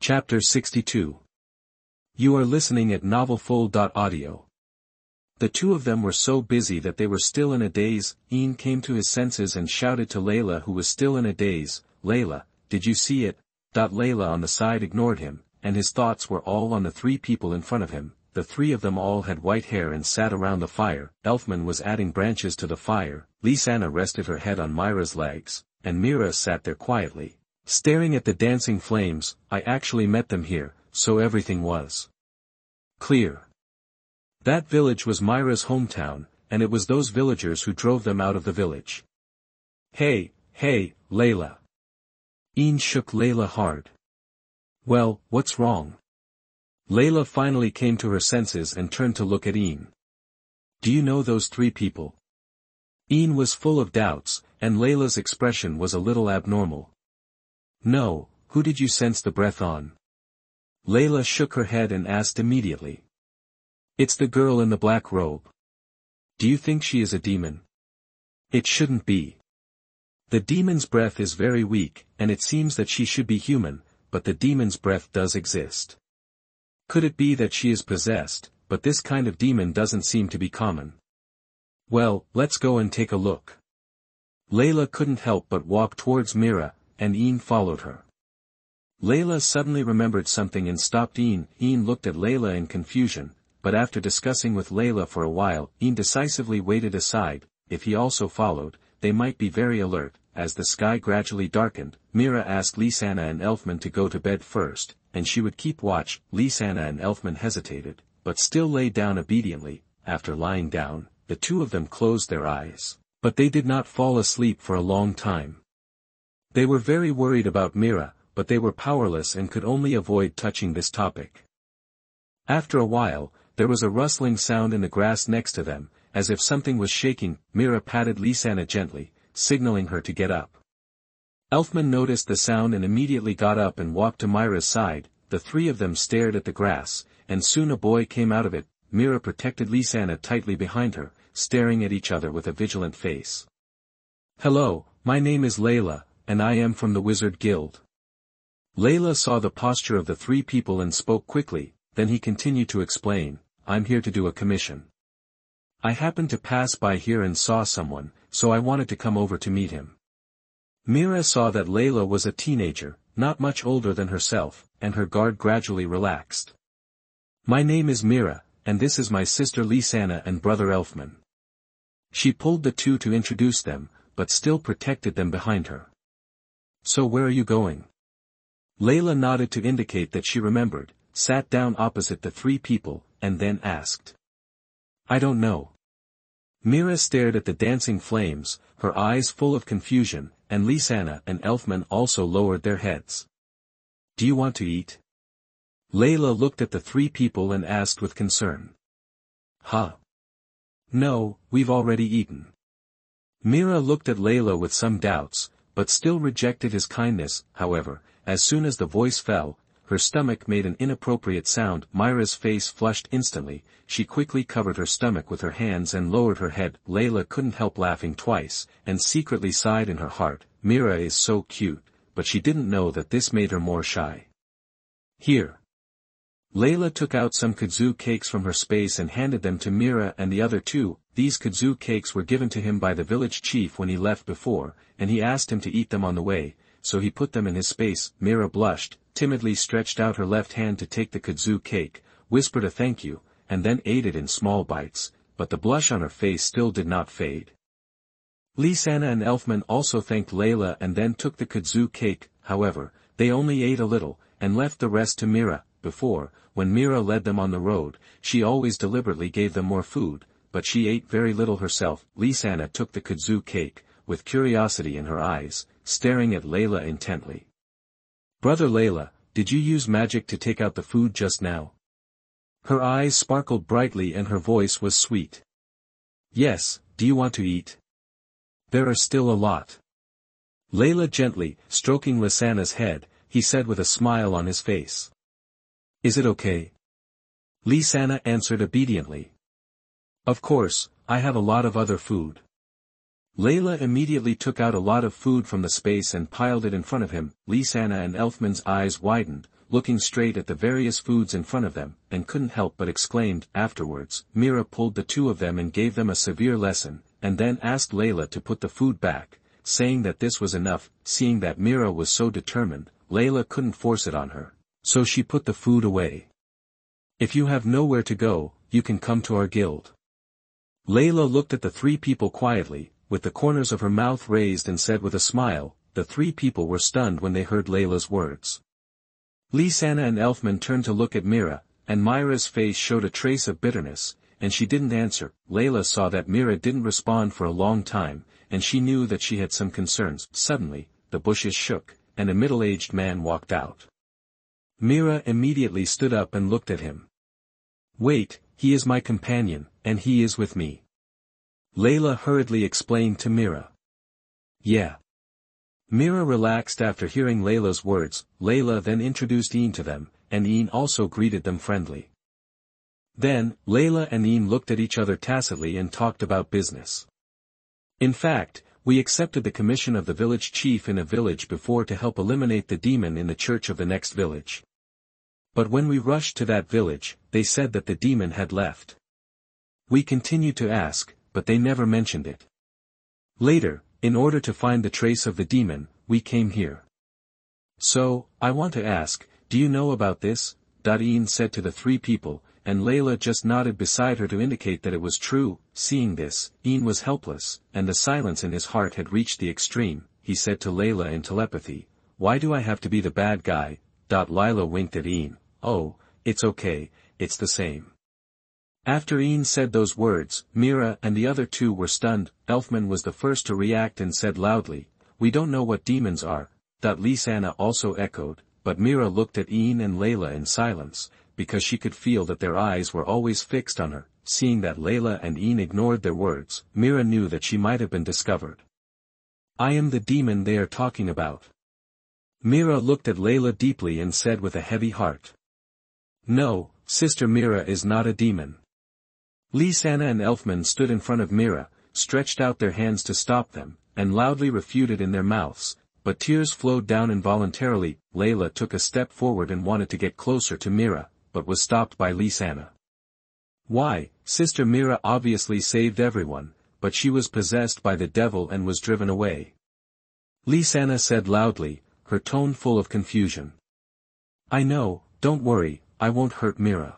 Chapter 62. You are listening at novelfull.audio. The two of them were so busy that they were still in a daze. Ian came to his senses and shouted to Leila, who was still in a daze, "Leila, did you see it?" Leila on the side ignored him, and his thoughts were all on the three people in front of him. The three of them all had white hair and sat around the fire. Elfman was adding branches to the fire, Lisanna rested her head on Myra's legs, and Mira sat there quietly, staring at the dancing flames. I actually met them here, so everything was clear. That village was Myra's hometown, and it was those villagers who drove them out of the village. Hey, Leila. Ian shook Leila hard. Well, what's wrong? Leila finally came to her senses and turned to look at Ian. Do you know those three people? Ian was full of doubts, and Leila's expression was a little abnormal. No, who did you sense the breath on? Leila shook her head and asked immediately. It's the girl in the black robe. Do you think she is a demon? It shouldn't be. The demon's breath is very weak, and it seems that she should be human, but the demon's breath does exist. Could it be that she is possessed, but this kind of demon doesn't seem to be common? Well, let's go and take a look. Leila couldn't help but walk towards Mira, and Ian followed her. Leila suddenly remembered something and stopped Ian. Ian looked at Leila in confusion, but after discussing with Leila for a while, Ian decisively waited aside. If he also followed, they might be very alert. As the sky gradually darkened, Mira asked Lisanna and Elfman to go to bed first, and she would keep watch. Lisanna and Elfman hesitated, but still lay down obediently. After lying down, the two of them closed their eyes, but they did not fall asleep for a long time. They were very worried about Mira, but they were powerless and could only avoid touching this topic. After a while, there was a rustling sound in the grass next to them, as if something was shaking. Mira patted Lisanna gently, signaling her to get up. Elfman noticed the sound and immediately got up and walked to Myra's side. The three of them stared at the grass, and soon a boy came out of it. Mira protected Lisanna tightly behind her, staring at each other with a vigilant face. Hello, my name is Leila, and I am from the Wizard Guild. Leila saw the posture of the three people and spoke quickly, then he continued to explain, I'm here to do a commission. I happened to pass by here and saw someone, so I wanted to come over to meet him. Mira saw that Leila was a teenager, not much older than herself, and her guard gradually relaxed. My name is Mira, and this is my sister Lisanna and brother Elfman. She pulled the two to introduce them, but still protected them behind her. So where are you going? Leila nodded to indicate that she remembered, sat down opposite the three people, and then asked. I don't know. Mira stared at the dancing flames, her eyes full of confusion, and Lisanna and Elfman also lowered their heads. Do you want to eat? Leila looked at the three people and asked with concern. Huh? No, we've already eaten. Mira looked at Leila with some doubts, but still rejected his kindness. However, as soon as the voice fell, her stomach made an inappropriate sound. Myra's face flushed instantly. She quickly covered her stomach with her hands and lowered her head. Leila couldn't help laughing twice, and secretly sighed in her heart, Mira is so cute, but she didn't know that this made her more shy. Here. Leila took out some kudzu cakes from her space and handed them to Mira and the other two. These kudzu cakes were given to him by the village chief when he left before, and he asked him to eat them on the way, so he put them in his space. Mira blushed, timidly stretched out her left hand to take the kudzu cake, whispered a thank you, and then ate it in small bites, but the blush on her face still did not fade. Lisanna and Elfman also thanked Leila and then took the kudzu cake. However, they only ate a little, and left the rest to Mira. Before, when Mira led them on the road, she always deliberately gave them more food, but she ate very little herself. Lisanna took the kudzu cake, with curiosity in her eyes, staring at Leila intently. Brother Leila, did you use magic to take out the food just now? Her eyes sparkled brightly and her voice was sweet. Yes, do you want to eat? There are still a lot. Leila gently, stroking Lisanna's head, he said with a smile on his face. Is it okay? Lisanna answered obediently. Of course, I have a lot of other food. Leila immediately took out a lot of food from the space and piled it in front of him. Lisanna and Elfman's eyes widened, looking straight at the various foods in front of them, and couldn't help but exclaimed. Afterwards, Mira pulled the two of them and gave them a severe lesson, and then asked Leila to put the food back, saying that this was enough. Seeing that Mira was so determined, Leila couldn't force it on her, so she put the food away. If you have nowhere to go, you can come to our guild. Leila looked at the three people quietly, with the corners of her mouth raised, and said with a smile. The three people were stunned when they heard Leila's words. Lisanna and Elfman turned to look at Mira, and Myra's face showed a trace of bitterness, and she didn't answer. Leila saw that Mira didn't respond for a long time, and she knew that she had some concerns. Suddenly, the bushes shook, and a middle-aged man walked out. Mira immediately stood up and looked at him. Wait, he is my companion, and he is with me. Leila hurriedly explained to Mira. Yeah. Mira relaxed after hearing Leila's words. Leila then introduced Ian to them, and Ian also greeted them friendly. Then, Leila and Ian looked at each other tacitly and talked about business. In fact, we accepted the commission of the village chief in a village before to help eliminate the demon in the church of the next village. But when we rushed to that village, they said that the demon had left. We continued to ask, but they never mentioned it. Later, in order to find the trace of the demon, we came here. So, I want to ask, do you know about this? Ian said to the three people, and Leila just nodded beside her to indicate that it was true. Seeing this, Ian was helpless, and the silence in his heart had reached the extreme. He said to Leila in telepathy, why do I have to be the bad guy? Leila winked at Ian. Oh, it's okay, it's the same. After Ian said those words, Mira and the other two were stunned. Elfman was the first to react and said loudly, we don't know what demons are. Lisanna also echoed, but Mira looked at Ian and Leila in silence, because she could feel that their eyes were always fixed on her. Seeing that Leila and Ian ignored their words, Mira knew that she might have been discovered. I am the demon they are talking about. Mira looked at Leila deeply and said with a heavy heart. No, Sister Mira is not a demon. Lisanna and Elfman stood in front of Mira, stretched out their hands to stop them, and loudly refuted in their mouths, but tears flowed down involuntarily. Leila took a step forward and wanted to get closer to Mira, but was stopped by Lisanna. Why, Sister Mira obviously saved everyone, but she was possessed by the devil and was driven away. Lisanna said loudly, her tone full of confusion. I know, don't worry, I won't hurt Mira.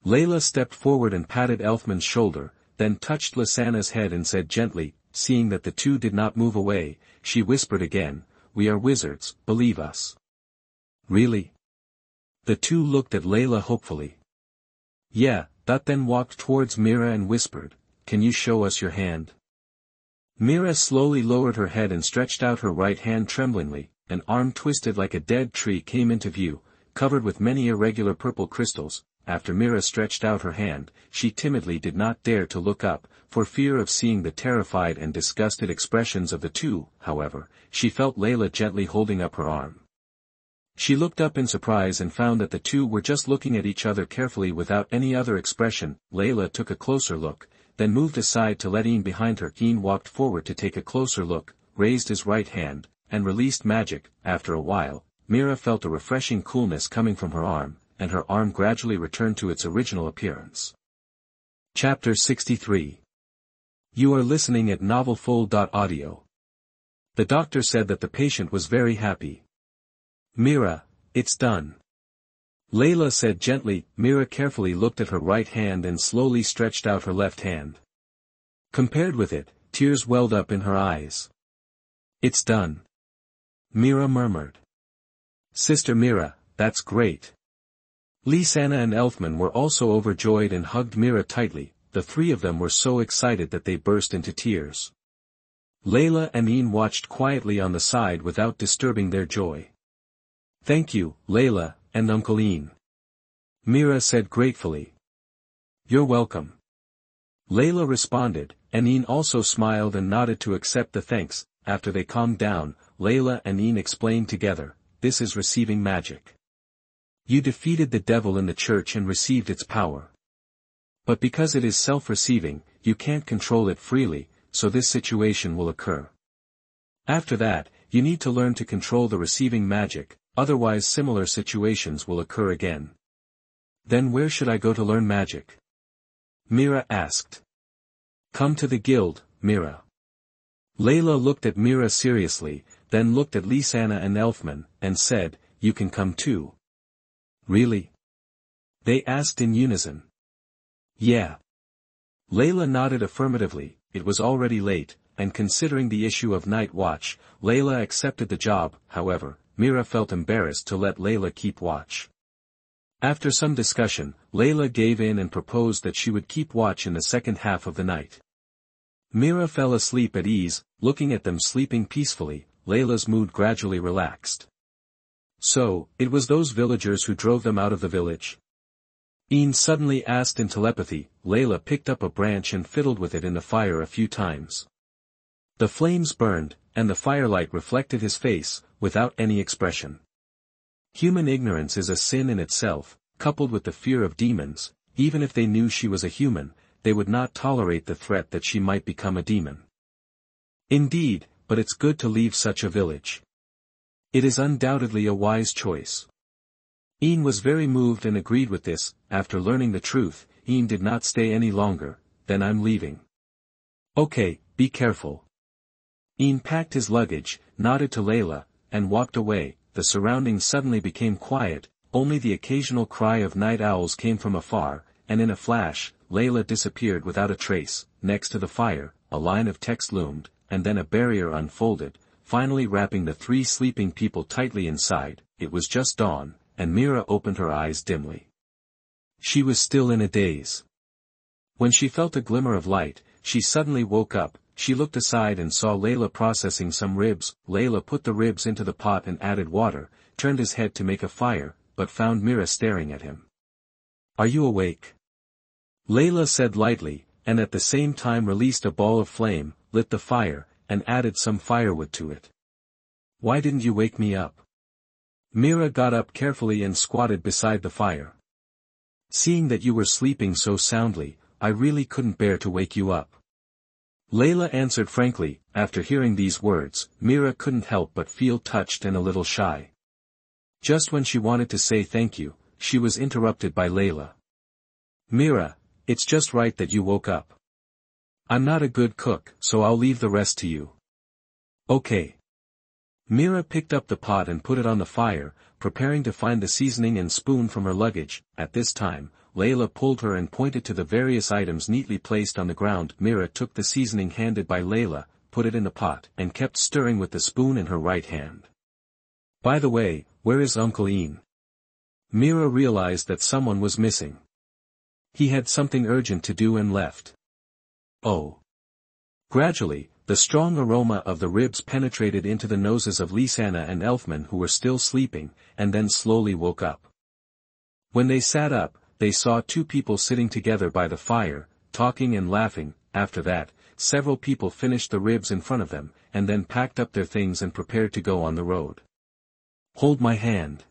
Leila stepped forward and patted Elfman's shoulder, then touched Lisanna's head and said gently. Seeing that the two did not move away, she whispered again, we are wizards, believe us. Really? The two looked at Leila hopefully. Yeah, then walked towards Mira and whispered, can you show us your hand? Mira slowly lowered her head and stretched out her right hand tremblingly. An arm twisted like a dead tree came into view, covered with many irregular purple crystals. After Mira stretched out her hand, she timidly did not dare to look up, for fear of seeing the terrified and disgusted expressions of the two. However, she felt Leila gently holding up her arm. She looked up in surprise and found that the two were just looking at each other carefully without any other expression. Leila took a closer look, then moved aside to let Ian behind her. Ian walked forward to take a closer look, raised his right hand, and released magic. After a while, Mira felt a refreshing coolness coming from her arm, and her arm gradually returned to its original appearance. Chapter 63. You are listening at novelfull.audio. The doctor said that the patient was very happy. Mira, it's done. Leila said gently. Mira carefully looked at her right hand and slowly stretched out her left hand. Compared with it, tears welled up in her eyes. It's done. Mira murmured. Sister Mira, that's great. Lisanna and Elfman were also overjoyed and hugged Mira tightly. The three of them were so excited that they burst into tears. Leila and Ian watched quietly on the side without disturbing their joy. Thank you, Leila, and Uncle Ian. Mira said gratefully. You're welcome. Leila responded, and Ian also smiled and nodded to accept the thanks. After they calmed down, Leila and Ian explained together, this is receiving magic. You defeated the devil in the church and received its power. But because it is self-receiving, you can't control it freely, so this situation will occur. After that, you need to learn to control the receiving magic. otherwise similar situations will occur again. Then where should I go to learn magic? Mira asked. Come to the guild, Mira. Leila looked at Mira seriously, then looked at Lisanna and Elfman, and said, You can come too. Really? They asked in unison. Yeah. Leila nodded affirmatively. It was already late, and considering the issue of night watch, Leila accepted the job. However, Mira felt embarrassed to let Leila keep watch. After some discussion, Leila gave in and proposed that she would keep watch in the second half of the night. Mira fell asleep at ease, looking at them sleeping peacefully. Leila's mood gradually relaxed. So, it was those villagers who drove them out of the village? Ian suddenly asked in telepathy. Leila picked up a branch and fiddled with it in the fire a few times. The flames burned, and the firelight reflected his face, without any expression. Human ignorance is a sin in itself, coupled with the fear of demons. Even if they knew she was a human, they would not tolerate the threat that she might become a demon. Indeed, but it's good to leave such a village. It is undoubtedly a wise choice. Ian was very moved and agreed with this. After learning the truth, Ian did not stay any longer. Then I'm leaving. Okay, be careful. Ian packed his luggage, nodded to Leila, and walked away. The surroundings suddenly became quiet, only the occasional cry of night owls came from afar, and in a flash, Leila disappeared without a trace. Next to the fire, a line of text loomed, and then a barrier unfolded, finally wrapping the three sleeping people tightly inside. It was just dawn, and Mira opened her eyes dimly. She was still in a daze. When she felt a glimmer of light, she suddenly woke up. She looked aside and saw Leila processing some ribs. Leila put the ribs into the pot and added water, turned his head to make a fire, but found Mira staring at him. Are you awake? Leila said lightly, and at the same time released a ball of flame, lit the fire, and added some firewood to it. Why didn't you wake me up? Mira got up carefully and squatted beside the fire. Seeing that you were sleeping so soundly, I really couldn't bear to wake you up. Leila answered frankly. After hearing these words, Mira couldn't help but feel touched and a little shy. Just when she wanted to say thank you, she was interrupted by Leila. Mira, it's just right that you woke up. I'm not a good cook, so I'll leave the rest to you. Okay. Mira picked up the pot and put it on the fire, preparing to find the seasoning and spoon from her luggage. At this time, Leila pulled her and pointed to the various items neatly placed on the ground. Mira took the seasoning handed by Leila, put it in the pot, and kept stirring with the spoon in her right hand. By the way, where is Uncle Ian? Mira realized that someone was missing. He had something urgent to do and left. Oh. Gradually, the strong aroma of the ribs penetrated into the noses of Lisanna and Elfman, who were still sleeping, and then slowly woke up. When they sat up, they saw two people sitting together by the fire, talking and laughing. After that, several people finished the ribs in front of them, and then packed up their things and prepared to go on the road. Hold my hand.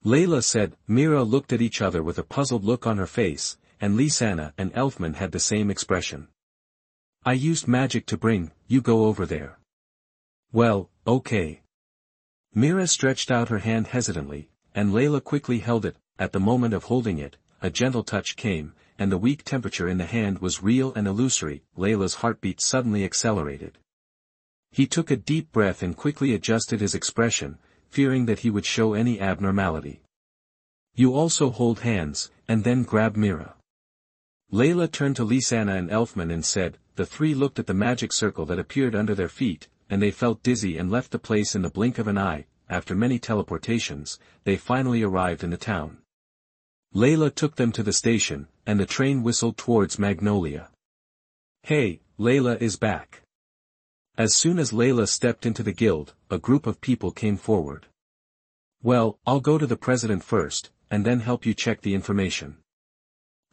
Leila said. Mira looked at each other with a puzzled look on her face, and Lisanna and Elfman had the same expression. I used magic to bring, you go over there. Well, okay. Mira stretched out her hand hesitantly, and Leila quickly held it. At the moment of holding it, a gentle touch came, and the weak temperature in the hand was real and illusory. Leila's heartbeat suddenly accelerated. He took a deep breath and quickly adjusted his expression, fearing that he would show any abnormality. You also hold hands, and then grab Mira. Leila turned to Lisanna and Elfman and said. The three looked at the magic circle that appeared under their feet, and they felt dizzy and left the place in the blink of an eye. After many teleportations, they finally arrived in the town. Leila took them to the station, and the train whistled towards Magnolia. Hey, Leila is back. As soon as Leila stepped into the guild, a group of people came forward. Well, I'll go to the president first, and then help you check the information.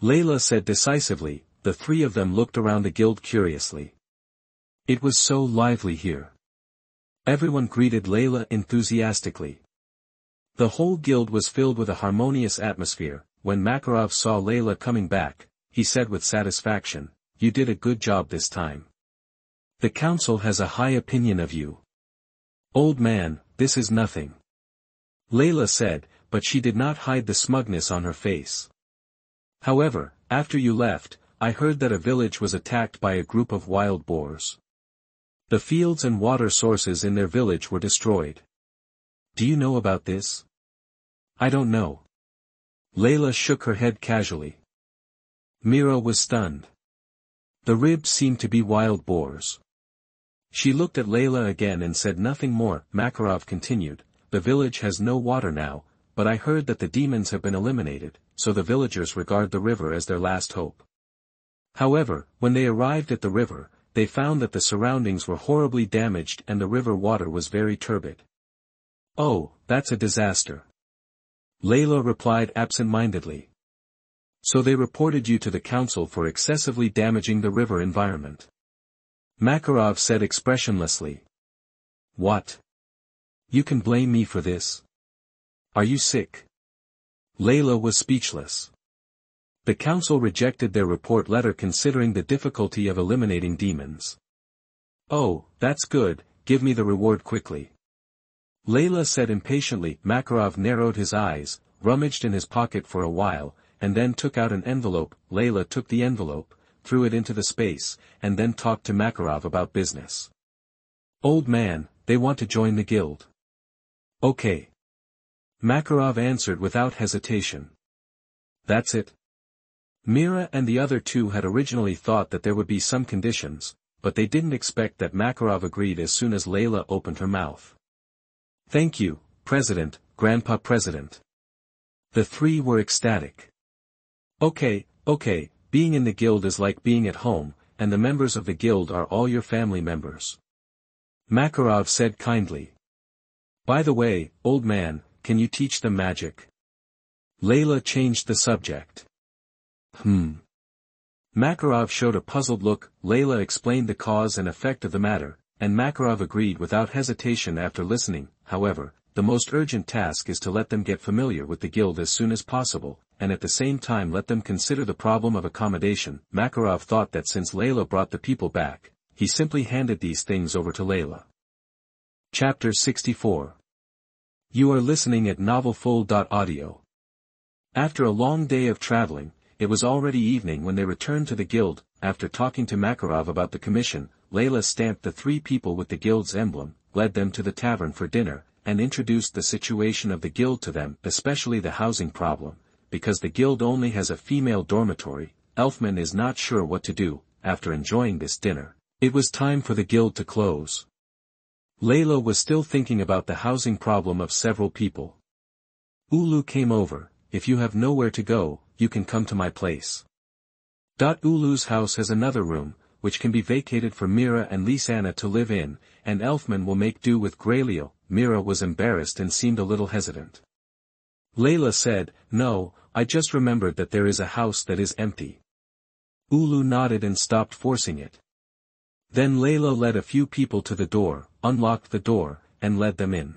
Leila said decisively. The three of them looked around the guild curiously. It was so lively here. Everyone greeted Leila enthusiastically. The whole guild was filled with a harmonious atmosphere. When Makarov saw Leila coming back, he said with satisfaction, You did a good job this time. The council has a high opinion of you. Old man, this is nothing. Leila said, but she did not hide the smugness on her face. However, after you left, I heard that a village was attacked by a group of wild boars. The fields and water sources in their village were destroyed. Do you know about this? I don't know. Leila shook her head casually. Mira was stunned. The ribs seemed to be wild boars. She looked at Leila again and said nothing more. Makarov continued, the village has no water now, but I heard that the demons have been eliminated, so the villagers regard the river as their last hope. However, when they arrived at the river, they found that the surroundings were horribly damaged and the river water was very turbid. Oh, that's a disaster. Leila replied absent-mindedly. So they reported you to the council for excessively damaging the river environment. Makarov said expressionlessly. What? You can blame me for this? Are you sick? Leila was speechless. The council rejected their report letter considering the difficulty of eliminating demons. Oh, that's good, give me the reward quickly. Leila said impatiently. Makarov narrowed his eyes, rummaged in his pocket for a while, and then took out an envelope. Leila took the envelope, threw it into the space, and then talked to Makarov about business. Old man, they want to join the guild. Okay. Makarov answered without hesitation. That's it. Mira and the other two had originally thought that there would be some conditions, but they didn't expect that Makarov agreed as soon as Leila opened her mouth. Thank you, President, Grandpa President. The three were ecstatic. Okay, being in the guild is like being at home, and the members of the guild are all your family members. Makarov said kindly. By the way, old man, can you teach them magic? Leila changed the subject. Makarov showed a puzzled look. Leila explained the cause and effect of the matter, and Makarov agreed without hesitation after listening. However, the most urgent task is to let them get familiar with the guild as soon as possible, and at the same time let them consider the problem of accommodation. Makarov thought that since Leila brought the people back, he simply handed these things over to Leila. Chapter 64. You are listening at novelfull.audio. After a long day of traveling, it was already evening when they returned to the guild. After talking to Makarov about the commission, Leila stamped the three people with the guild's emblem, led them to the tavern for dinner, and introduced the situation of the guild to them, especially the housing problem. Because the guild only has a female dormitory, Elfman is not sure what to do. After enjoying this dinner, it was time for the guild to close. Leila was still thinking about the housing problem of several people. Ulu came over. If you have nowhere to go, you can come to my place. Ulu's house has another room, which can be vacated for Mira and Lisanna to live in, and Elfman will make do with Grailio. Mira was embarrassed and seemed a little hesitant. Leila said, No, I just remembered that there is a house that is empty. Ulu nodded and stopped forcing it. Then Leila led a few people to the door, unlocked the door, and led them in.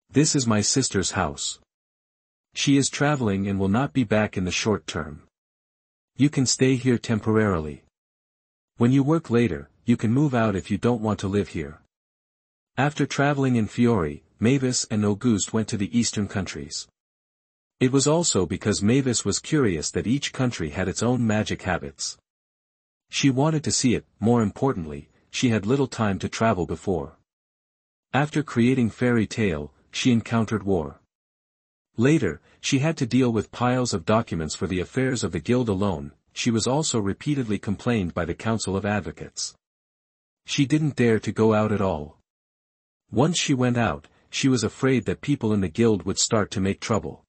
This is my sister's house. She is traveling and will not be back in the short term. You can stay here temporarily. When you work later, you can move out if you don't want to live here. After traveling in Fiore, Mavis and Auguste went to the eastern countries. It was also because Mavis was curious that each country had its own magic habits. She wanted to see it. More importantly, she had little time to travel before. After creating Fairy Tale, she encountered war. Later, she had to deal with piles of documents for the affairs of the guild alone. She was also repeatedly complained by the Council of Advocates. She didn't dare to go out at all. Once she went out, she was afraid that people in the guild would start to make trouble.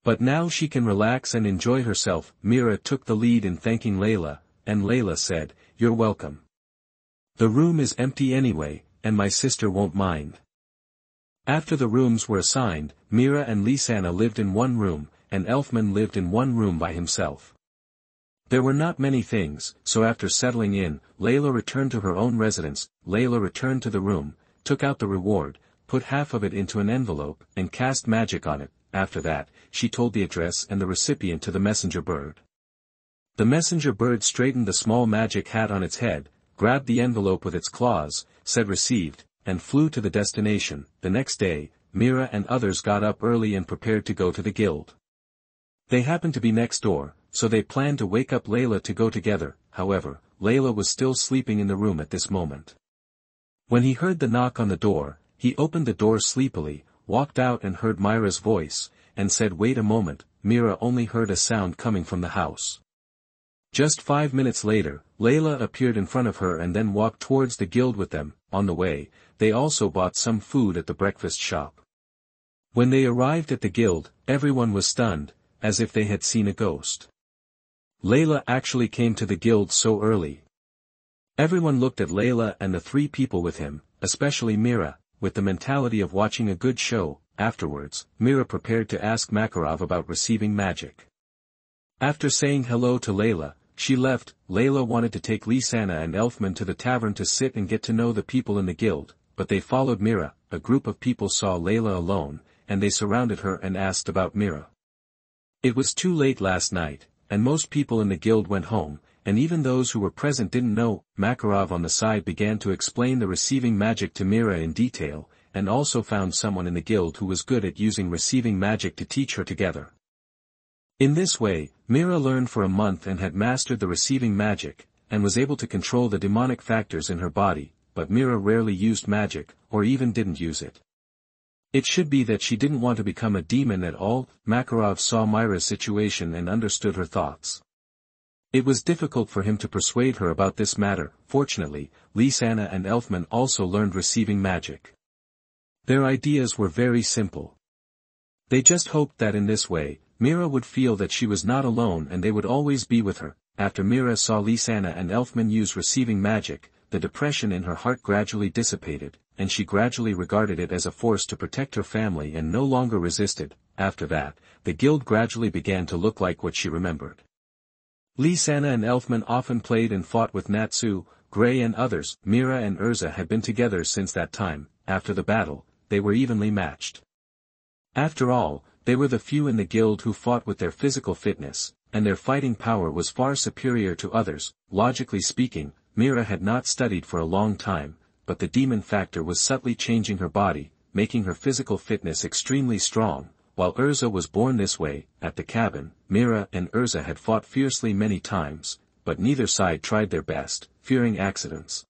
But now she can relax and enjoy herself. Mira took the lead in thanking Leila, and Leila said, You're welcome. The room is empty anyway, and my sister won't mind. After the rooms were assigned, Mira and Lisanna lived in one room, and Elfman lived in one room by himself. There were not many things, so after settling in, Leila returned to her own residence. Leila returned to the room, took out the reward, put half of it into an envelope, and cast magic on it. After that, she told the address and the recipient to the messenger bird. The messenger bird straightened the small magic hat on its head, grabbed the envelope with its claws, said received, and flew to the destination. The next day, Mira and others got up early and prepared to go to the guild. They happened to be next door, so they planned to wake up Leila to go together. However, Leila was still sleeping in the room at this moment. When he heard the knock on the door, he opened the door sleepily, walked out and heard Mira's voice, and said, "Wait a moment." Mira only heard a sound coming from the house. Just 5 minutes later, Leila appeared in front of her and then walked towards the guild with them. On the way, they also bought some food at the breakfast shop. When they arrived at the guild, everyone was stunned, as if they had seen a ghost. Leila actually came to the guild so early. Everyone looked at Leila and the 3 people with him, especially Mira, with the mentality of watching a good show. Afterwards, Mira prepared to ask Makarov about receiving magic. After saying hello to Leila, she left. Leila wanted to take Lisanna and Elfman to the tavern to sit and get to know the people in the guild, but they followed Mira. A group of people saw Leila alone, and they surrounded her and asked about Mira. It was too late last night, and most people in the guild went home, and even those who were present didn't know. Makarov on the side began to explain the receiving magic to Mira in detail, and also found someone in the guild who was good at using receiving magic to teach her together. In this way, Mira learned for a month and had mastered the receiving magic, and was able to control the demonic factors in her body, but Mira rarely used magic, or even didn't use it. It should be that she didn't want to become a demon at all. Makarov saw Mira's situation and understood her thoughts. It was difficult for him to persuade her about this matter. Fortunately, Lisanna and Elfman also learned receiving magic. Their ideas were very simple. They just hoped that in this way, Mira would feel that she was not alone and they would always be with her. After Mira saw Lisanna and Elfman use receiving magic, the depression in her heart gradually dissipated, and she gradually regarded it as a force to protect her family and no longer resisted. After that, the guild gradually began to look like what she remembered. Lisanna and Elfman often played and fought with Natsu, Gray and others. Mira and Urza had been together since that time. After the battle, they were evenly matched. After all, they were the few in the guild who fought with their physical fitness, and their fighting power was far superior to others. Logically speaking, Mira had not studied for a long time, but the demon factor was subtly changing her body, making her physical fitness extremely strong. While Urza was born this way. At the cabin, Mira and Urza had fought fiercely many times, but neither side tried their best, fearing accidents.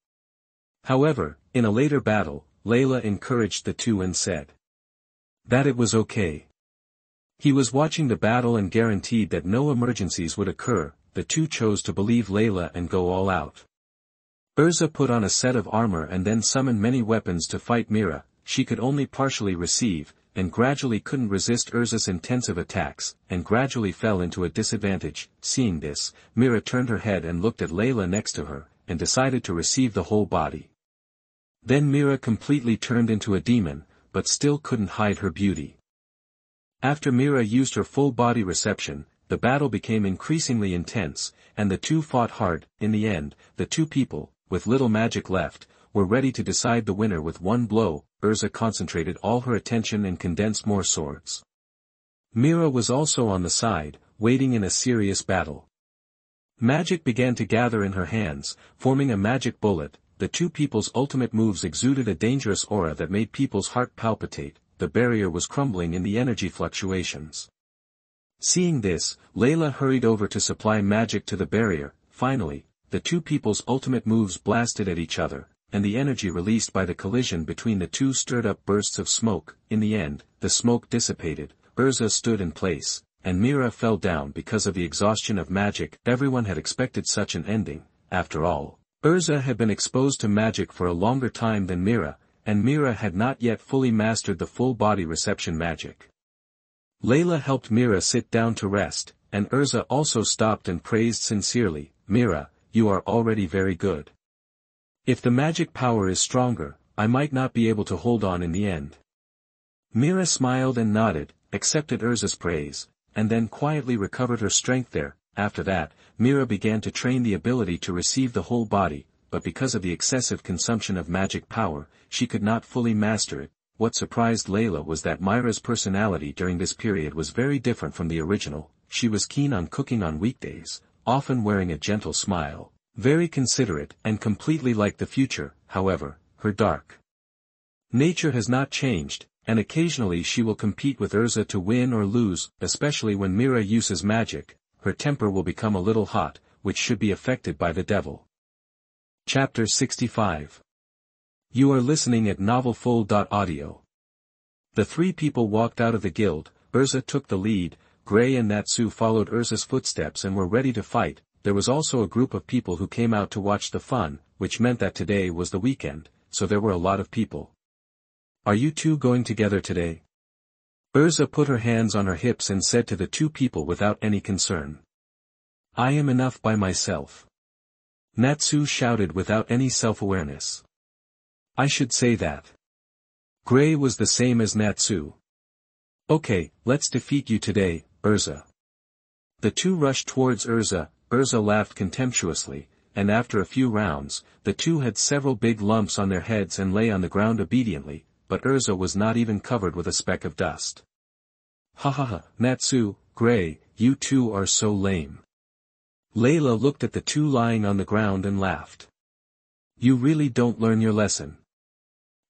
However, in a later battle, Leila encouraged the two and said that it was okay. He was watching the battle and guaranteed that no emergencies would occur. The two chose to believe Leila and go all out. Urza put on a set of armor and then summoned many weapons to fight Mira. She could only partially receive, and gradually couldn't resist Urza's intensive attacks, and gradually fell into a disadvantage. Seeing this, Mira turned her head and looked at Leila next to her, and decided to receive the whole body. Then Mira completely turned into a demon, but still couldn't hide her beauty. After Mira used her full body reception, the battle became increasingly intense, and the two fought hard. In the end, the two people, with little magic left, were ready to decide the winner with one blow. Urza concentrated all her attention and condensed more swords. Mira was also on the side, waiting in a serious battle. Magic began to gather in her hands, forming a magic bullet. The two people's ultimate moves exuded a dangerous aura that made people's heart palpitate. The barrier was crumbling in the energy fluctuations. Seeing this, Leila hurried over to supply magic to the barrier. Finally, the two people's ultimate moves blasted at each other, and the energy released by the collision between the two stirred up bursts of smoke. In the end, the smoke dissipated, Urza stood in place, and Mira fell down because of the exhaustion of magic. Everyone had expected such an ending. After all, Urza had been exposed to magic for a longer time than Mira, and Mira had not yet fully mastered the full body reception magic. Leila helped Mira sit down to rest, and Urza also stopped and praised sincerely, "Mira, you are already very good. If the magic power is stronger, I might not be able to hold on in the end." Mira smiled and nodded, accepted Urza's praise, and then quietly recovered her strength there. After that, Mira began to train the ability to receive the whole body, but because of the excessive consumption of magic power, she could not fully master it. What surprised Leila was that Mira's personality during this period was very different from the original. She was keen on cooking on weekdays, often wearing a gentle smile, very considerate and completely like the future. However, her dark nature has not changed, and occasionally she will compete with Urza to win or lose, especially when Mira uses magic. Her temper will become a little hot, which should be affected by the devil. Chapter 65. You are listening at novelfull.audio. The three people walked out of the guild. Urza took the lead, Gray and Natsu followed Urza's footsteps and were ready to fight. There was also a group of people who came out to watch the fun, which meant that today was the weekend, so there were a lot of people. Are you two going together today? Urza put her hands on her hips and said to the two people without any concern. I am enough by myself. Natsu shouted without any self-awareness. I should say that. Gray was the same as Natsu. Okay, let's defeat you today, Urza. The two rushed towards Urza. Urza laughed contemptuously, and after a few rounds, the two had several big lumps on their heads and lay on the ground obediently, but Urza was not even covered with a speck of dust. Ha ha ha, Natsu, Gray, you two are so lame. Leila looked at the two lying on the ground and laughed. You really don't learn your lesson.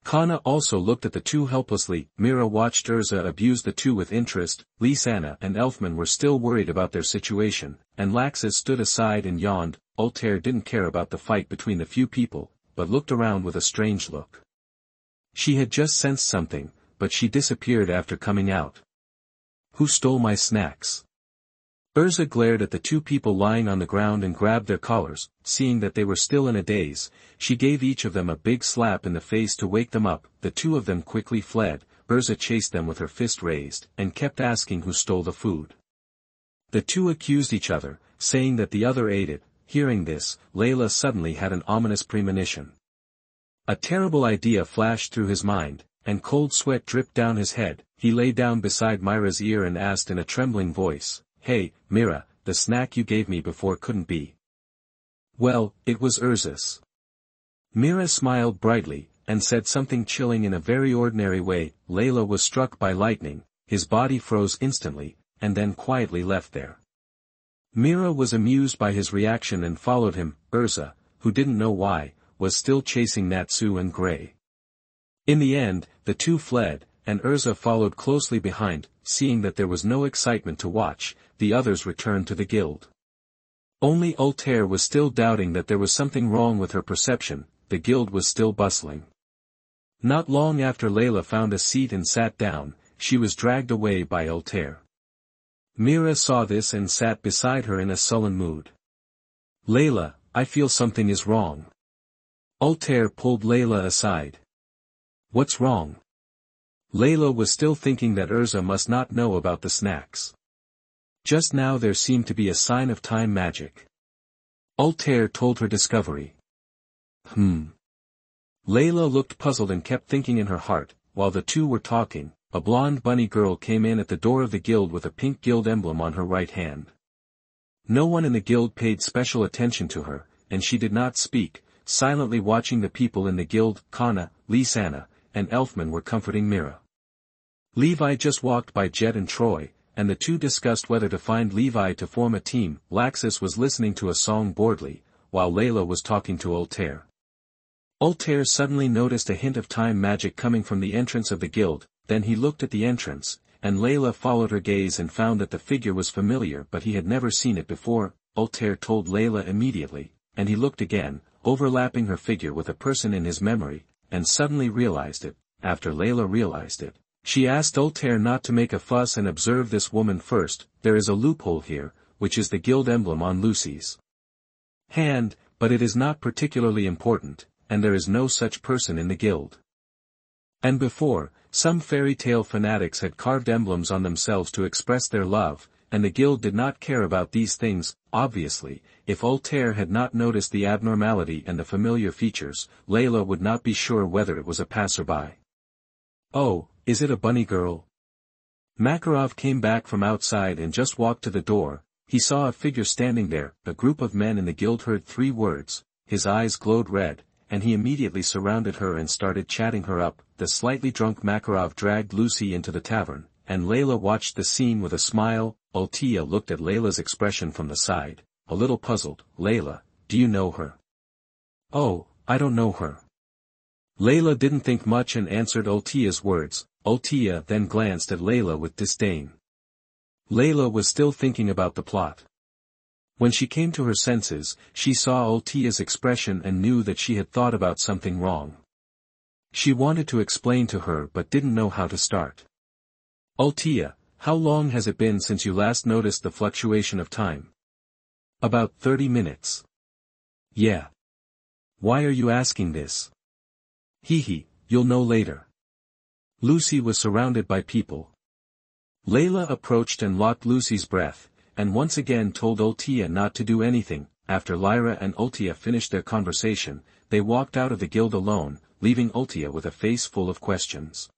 Kana also looked at the two helplessly. Mira watched Urza abuse the two with interest. Lisanna and Elfman were still worried about their situation, and Laxus stood aside and yawned. Altair didn't care about the fight between the few people, but looked around with a strange look. She had just sensed something, but she disappeared after coming out. Who stole my snacks? Urza glared at the two people lying on the ground and grabbed their collars. Seeing that they were still in a daze, she gave each of them a big slap in the face to wake them up. The two of them quickly fled. Urza chased them with her fist raised, and kept asking who stole the food. The two accused each other, saying that the other ate it. Hearing this, Leila suddenly had an ominous premonition. A terrible idea flashed through his mind, and cold sweat dripped down his head. He lay down beside Mira's ear and asked in a trembling voice, Hey, Mira, the snack you gave me before couldn't be. Well, it was Urza's. Mira smiled brightly, and said something chilling in a very ordinary way. Leila was struck by lightning, his body froze instantly, and then quietly left there. Mira was amused by his reaction and followed him. Urza, who didn't know why, was still chasing Natsu and Gray. In the end, the two fled, and Urza followed closely behind. Seeing that there was no excitement to watch, the others returned to the guild. Only Altair was still doubting that there was something wrong with her perception. The guild was still bustling. Not long after Leila found a seat and sat down, she was dragged away by Altair. Mira saw this and sat beside her in a sullen mood. Leila, I feel something is wrong. Altair pulled Leila aside. What's wrong? Leila was still thinking that Urza must not know about the snacks. Just now there seemed to be a sign of time magic. Altair told her discovery. Leila looked puzzled and kept thinking in her heart. While the two were talking, a blonde bunny girl came in at the door of the guild with a pink guild emblem on her right hand. No one in the guild paid special attention to her, and she did not speak, silently watching the people in the guild. Kana, Lisanna, and Elfman were comforting Mira. Levi just walked by Jet and Troy, and the two discussed whether to find Levi to form a team. Laxus was listening to a song boredly, while Leila was talking to Altair. Altair suddenly noticed a hint of time magic coming from the entrance of the guild. Then he looked at the entrance, and Leila followed her gaze and found that the figure was familiar, but he had never seen it before. Altair told Leila immediately, and he looked again, overlapping her figure with a person in his memory, and suddenly realized it. After Leila realized it, she asked Altair not to make a fuss and observe this woman first. There is a loophole here, which is the guild emblem on Lucy's hand, but it is not particularly important, and there is no such person in the guild. And before, some fairy tale fanatics had carved emblems on themselves to express their love, and the guild did not care about these things. Obviously, if Altair had not noticed the abnormality and the familiar features, Leila would not be sure whether it was a passerby. Oh, is it a bunny girl? Makarov came back from outside and just walked to the door. He saw a figure standing there. A group of men in the guild heard 3 words. His eyes glowed red, and he immediately surrounded her and started chatting her up. The slightly drunk Makarov dragged Lucy into the tavern, and Leila watched the scene with a smile. Altia looked at Leila's expression from the side, a little puzzled. Leila, do you know her? Oh, I don't know her. Leila didn't think much and answered Altia's words. Ultia then glanced at Leila with disdain. Leila was still thinking about the plot. When she came to her senses, she saw Ultia's expression and knew that she had thought about something wrong. She wanted to explain to her but didn't know how to start. Ultia, how long has it been since you last noticed the fluctuation of time? About 30 minutes. Yeah. Why are you asking this? Hee, you'll know later. Lucy was surrounded by people. Leila approached and locked Lucy's breath, and once again told Ultia not to do anything. After Lyra and Ultia finished their conversation, they walked out of the guild alone, leaving Ultia with a face full of questions.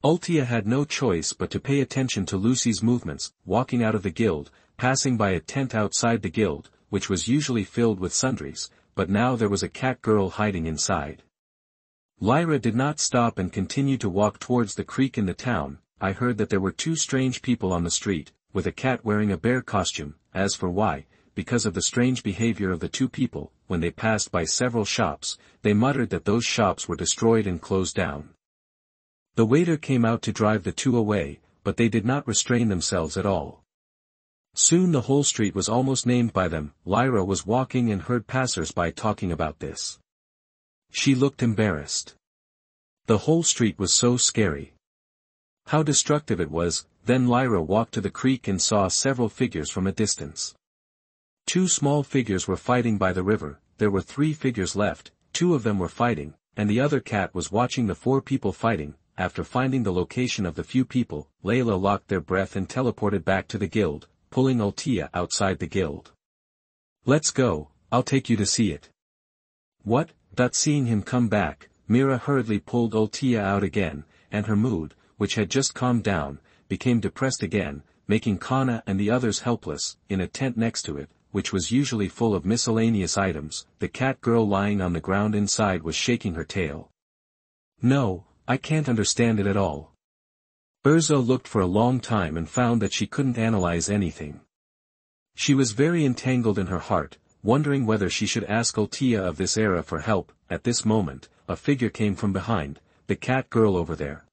Ultia had no choice but to pay attention to Lucy's movements, walking out of the guild, passing by a tent outside the guild, which was usually filled with sundries, but now there was a cat girl hiding inside. Lyra did not stop and continued to walk towards the creek in the town. I heard that there were two strange people on the street, with a cat wearing a bear costume. As for why, because of the strange behavior of the two people, when they passed by several shops, they muttered that those shops were destroyed and closed down. The waiter came out to drive the two away, but they did not restrain themselves at all. Soon the whole street was almost named by them. Lyra was walking and heard passers-by talking about this. She looked embarrassed. The whole street was so scary. How destructive it was. Then Lyra walked to the creek and saw several figures from a distance. Two small figures were fighting by the river. There were 3 figures left, 2 of them were fighting, and the other cat was watching the 4 people fighting. After finding the location of the few people, Leila locked their breath and teleported back to the guild, pulling Ultia outside the guild. Let's go, I'll take you to see it. What? That seeing him come back, Mira hurriedly pulled Ultia out again, and her mood, which had just calmed down, became depressed again, making Kana and the others helpless. In a tent next to it, which was usually full of miscellaneous items, the cat girl lying on the ground inside was shaking her tail. No, I can't understand it at all. Urza looked for a long time and found that she couldn't analyze anything. She was very entangled in her heart, wondering whether she should ask Ultia of this era for help. At this moment, a figure came from behind, the cat girl over there.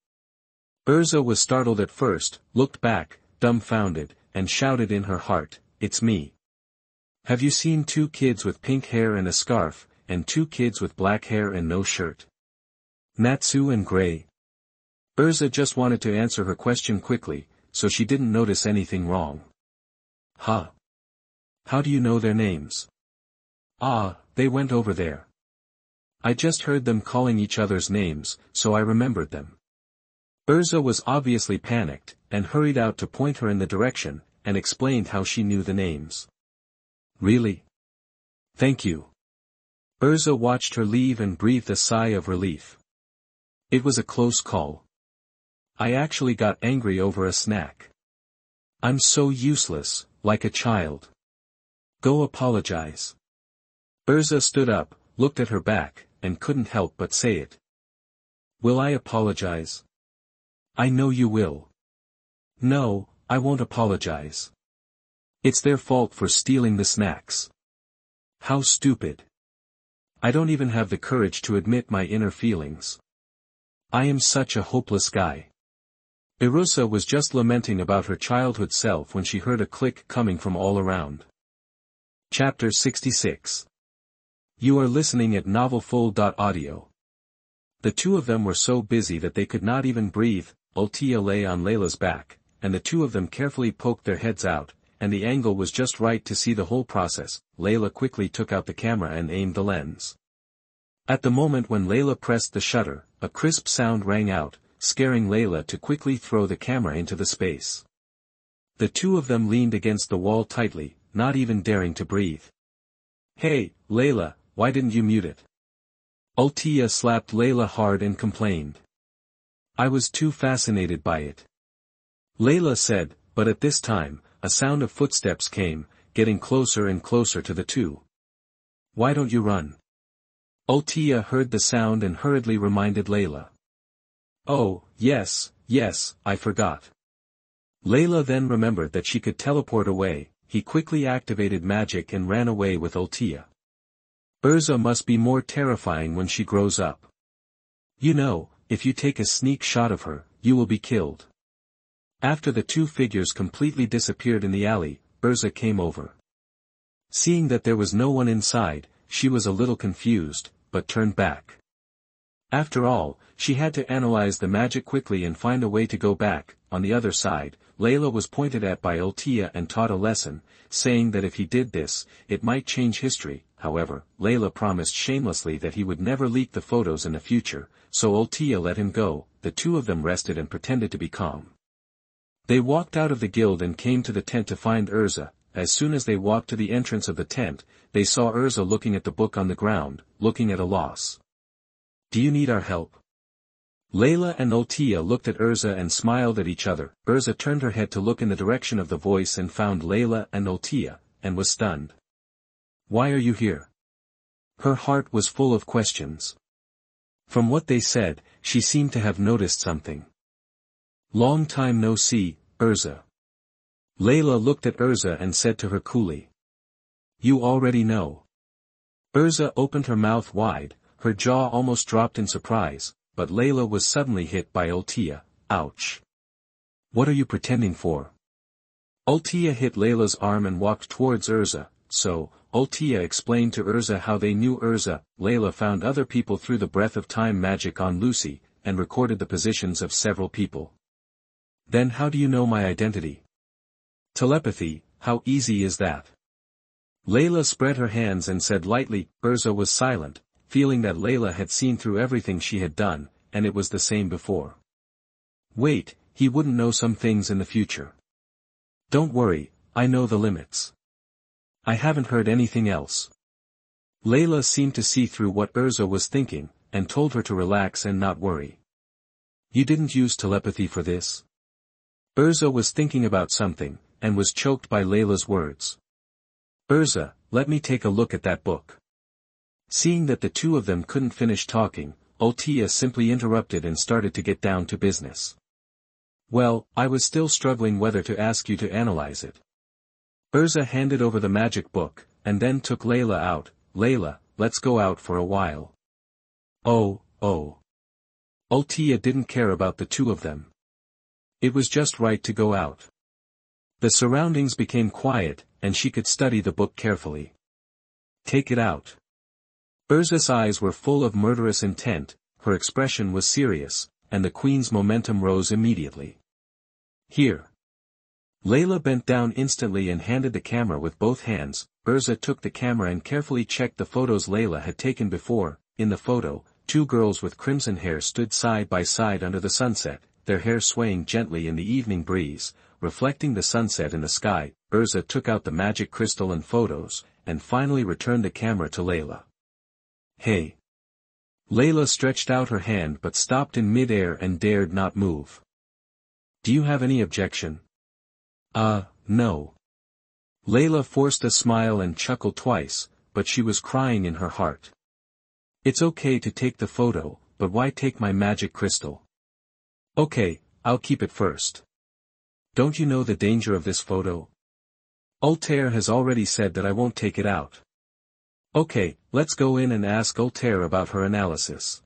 Urza was startled at first, looked back, dumbfounded, and shouted in her heart, "It's me. Have you seen 2 kids with pink hair and a scarf, and 2 kids with black hair and no shirt? Natsu and Gray?" Urza just wanted to answer her question quickly, so she didn't notice anything wrong. Huh? How do you know their names? Ah, they went over there. I just heard them calling each other's names, so I remembered them. Urza was obviously panicked, and hurried out to point her in the direction, and explained how she knew the names. Really? Thank you. Urza watched her leave and breathed a sigh of relief. It was a close call. I actually got angry over a snack. I'm so useless, like a child. Go apologize. Urza stood up, looked at her back, and couldn't help but say it. Will I apologize? I know you will. No, I won't apologize. It's their fault for stealing the snacks. How stupid. I don't even have the courage to admit my inner feelings. I am such a hopeless guy. Irusa was just lamenting about her childhood self when she heard a click coming from all around. Chapter 66. You are listening at novelfull.audio. The two of them were so busy that they could not even breathe. Ultia lay on Leila's back, and the two of them carefully poked their heads out, and the angle was just right to see the whole process. Leila quickly took out the camera and aimed the lens. At the moment when Leila pressed the shutter, a crisp sound rang out, scaring Leila to quickly throw the camera into the space. The two of them leaned against the wall tightly, not even daring to breathe. Hey, Leila, why didn't you mute it? Ultia slapped Leila hard and complained. I was too fascinated by it. Leila said, but at this time, a sound of footsteps came, getting closer and closer to the two. Why don't you run? Ultia heard the sound and hurriedly reminded Leila. Oh, yes, I forgot. Leila then remembered that she could teleport away. He quickly activated magic and ran away with Ultia. Urza must be more terrifying when she grows up. You know, if you take a sneak shot of her, you will be killed. After the two figures completely disappeared in the alley, Urza came over. Seeing that there was no one inside, she was a little confused, but turned back. After all, she had to analyze the magic quickly and find a way to go back. On the other side, Leila was pointed at by Ultia and taught a lesson, saying that if he did this, it might change history. However, Leila promised shamelessly that he would never leak the photos in the future, so Ultia let him go. The two of them rested and pretended to be calm. They walked out of the guild and came to the tent to find Urza. As soon as they walked to the entrance of the tent, they saw Urza looking at the book on the ground, looking at a loss. Do you need our help? Leila and Ultia looked at Urza and smiled at each other. Urza turned her head to look in the direction of the voice and found Leila and Ultia, and was stunned. Why are you here? Her heart was full of questions. From what they said, she seemed to have noticed something. Long time no see, Urza. Leila looked at Urza and said to her coolly. You already know. Urza opened her mouth wide, her jaw almost dropped in surprise, but Leila was suddenly hit by Ultia. Ouch. What are you pretending for? Ultia hit Leila's arm and walked towards Urza, so, Ultia explained to Urza how they knew Urza. Leila found other people through the breath of time magic on Lucy, and recorded the positions of several people. Then how do you know my identity? Telepathy, how easy is that? Leila spread her hands and said lightly. Urza was silent, feeling that Leila had seen through everything she had done, and it was the same before. Wait, he wouldn't know some things in the future. Don't worry, I know the limits. I haven't heard anything else. Leila seemed to see through what Urza was thinking, and told her to relax and not worry. You didn't use telepathy for this? Urza was thinking about something, and was choked by Leila's words. Urza, let me take a look at that book. Seeing that the two of them couldn't finish talking, Ultia simply interrupted and started to get down to business. Well, I was still struggling whether to ask you to analyze it. Urza handed over the magic book, and then took Leila out. Leila, let's go out for a while. Oh. Ultia didn't care about the two of them. It was just right to go out. The surroundings became quiet, and she could study the book carefully. Take it out. Urza's eyes were full of murderous intent, her expression was serious, and the queen's momentum rose immediately. Here. Leila bent down instantly and handed the camera with both hands. Urza took the camera and carefully checked the photos Leila had taken before. In the photo, two girls with crimson hair stood side by side under the sunset, their hair swaying gently in the evening breeze, reflecting the sunset in the sky. Urza took out the magic crystal and photos, and finally returned the camera to Leila. Hey. Leila stretched out her hand but stopped in mid-air and dared not move. Do you have any objection? No. Leila forced a smile and chuckled twice, but she was crying in her heart. It's okay to take the photo, but why take my magic crystal? Okay, I'll keep it first. Don't you know the danger of this photo? Ultair has already said that I won't take it out. Okay, let's go in and ask Ultair about her analysis.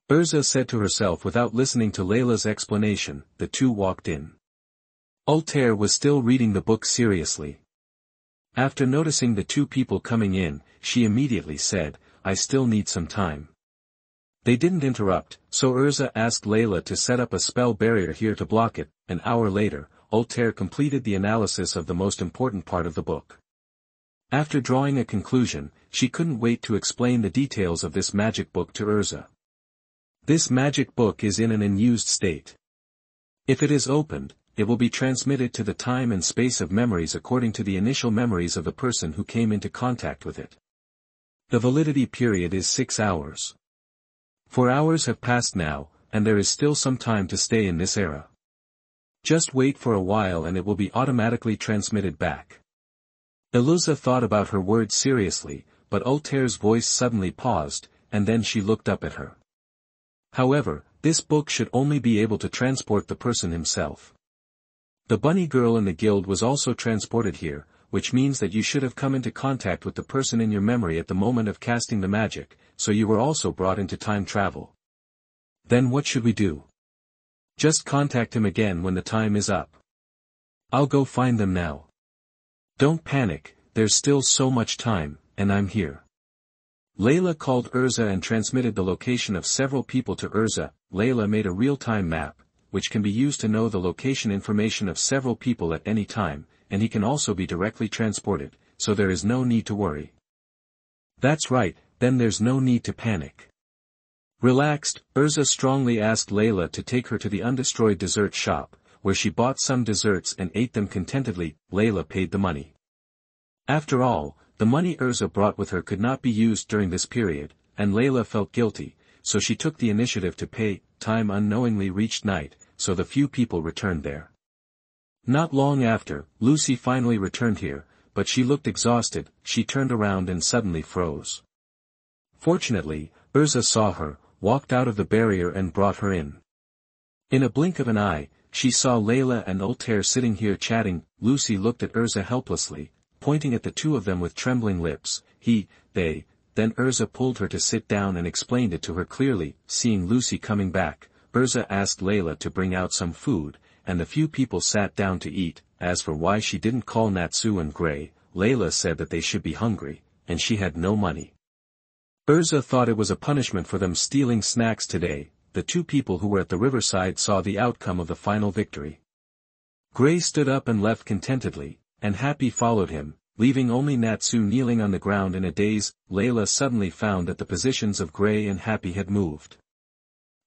Urza said to herself without listening to Leila's explanation. The two walked in. Ultair was still reading the book seriously. After noticing the two people coming in, she immediately said, I still need some time. They didn't interrupt, so Urza asked Leila to set up a spell barrier here to block it. An hour later, Ultair completed the analysis of the most important part of the book. After drawing a conclusion, she couldn't wait to explain the details of this magic book to Urza. This magic book is in an unused state. If it is opened, it will be transmitted to the time and space of memories according to the initial memories of the person who came into contact with it. The validity period is 6 hours. 4 hours have passed now, and there is still some time to stay in this era. Just wait for a while and it will be automatically transmitted back. Iluza thought about her words seriously, but Ultair's voice suddenly paused, and then she looked up at her. However, this book should only be able to transport the person himself. The bunny girl in the guild was also transported here, which means that you should have come into contact with the person in your memory at the moment of casting the magic, so you were also brought into time travel. Then what should we do? Just contact him again when the time is up. I'll go find them now. Don't panic, there's still so much time, and I'm here. Leila called Urza and transmitted the location of several people to Urza. Leila made a real-time map, which can be used to know the location information of several people at any time, and he can also be directly transported, so there is no need to worry. That's right, then there's no need to panic. Relaxed, Urza strongly asked Leila to take her to the undestroyed dessert shop, where she bought some desserts and ate them contentedly. Leila paid the money. After all, the money Urza brought with her could not be used during this period, and Leila felt guilty, so she took the initiative to pay. Time unknowingly reached night, so the few people returned there. Not long after, Lucy finally returned here, but she looked exhausted. She turned around and suddenly froze. Fortunately, Urza saw her, walked out of the barrier and brought her in. In a blink of an eye, she saw Leila and Altair sitting here chatting. Lucy looked at Urza helplessly, pointing at the two of them with trembling lips. They. Then Urza pulled her to sit down and explained it to her clearly. Seeing Lucy coming back, Urza asked Leila to bring out some food, and the few people sat down to eat. As for why she didn't call Natsu and Gray, Leila said that they should be hungry, and she had no money. Urza thought it was a punishment for them stealing snacks today. The two people who were at the riverside saw the outcome of the final victory. Gray stood up and left contentedly, and Happy followed him, leaving only Natsu kneeling on the ground in a daze. Leila suddenly found that the positions of Gray and Happy had moved.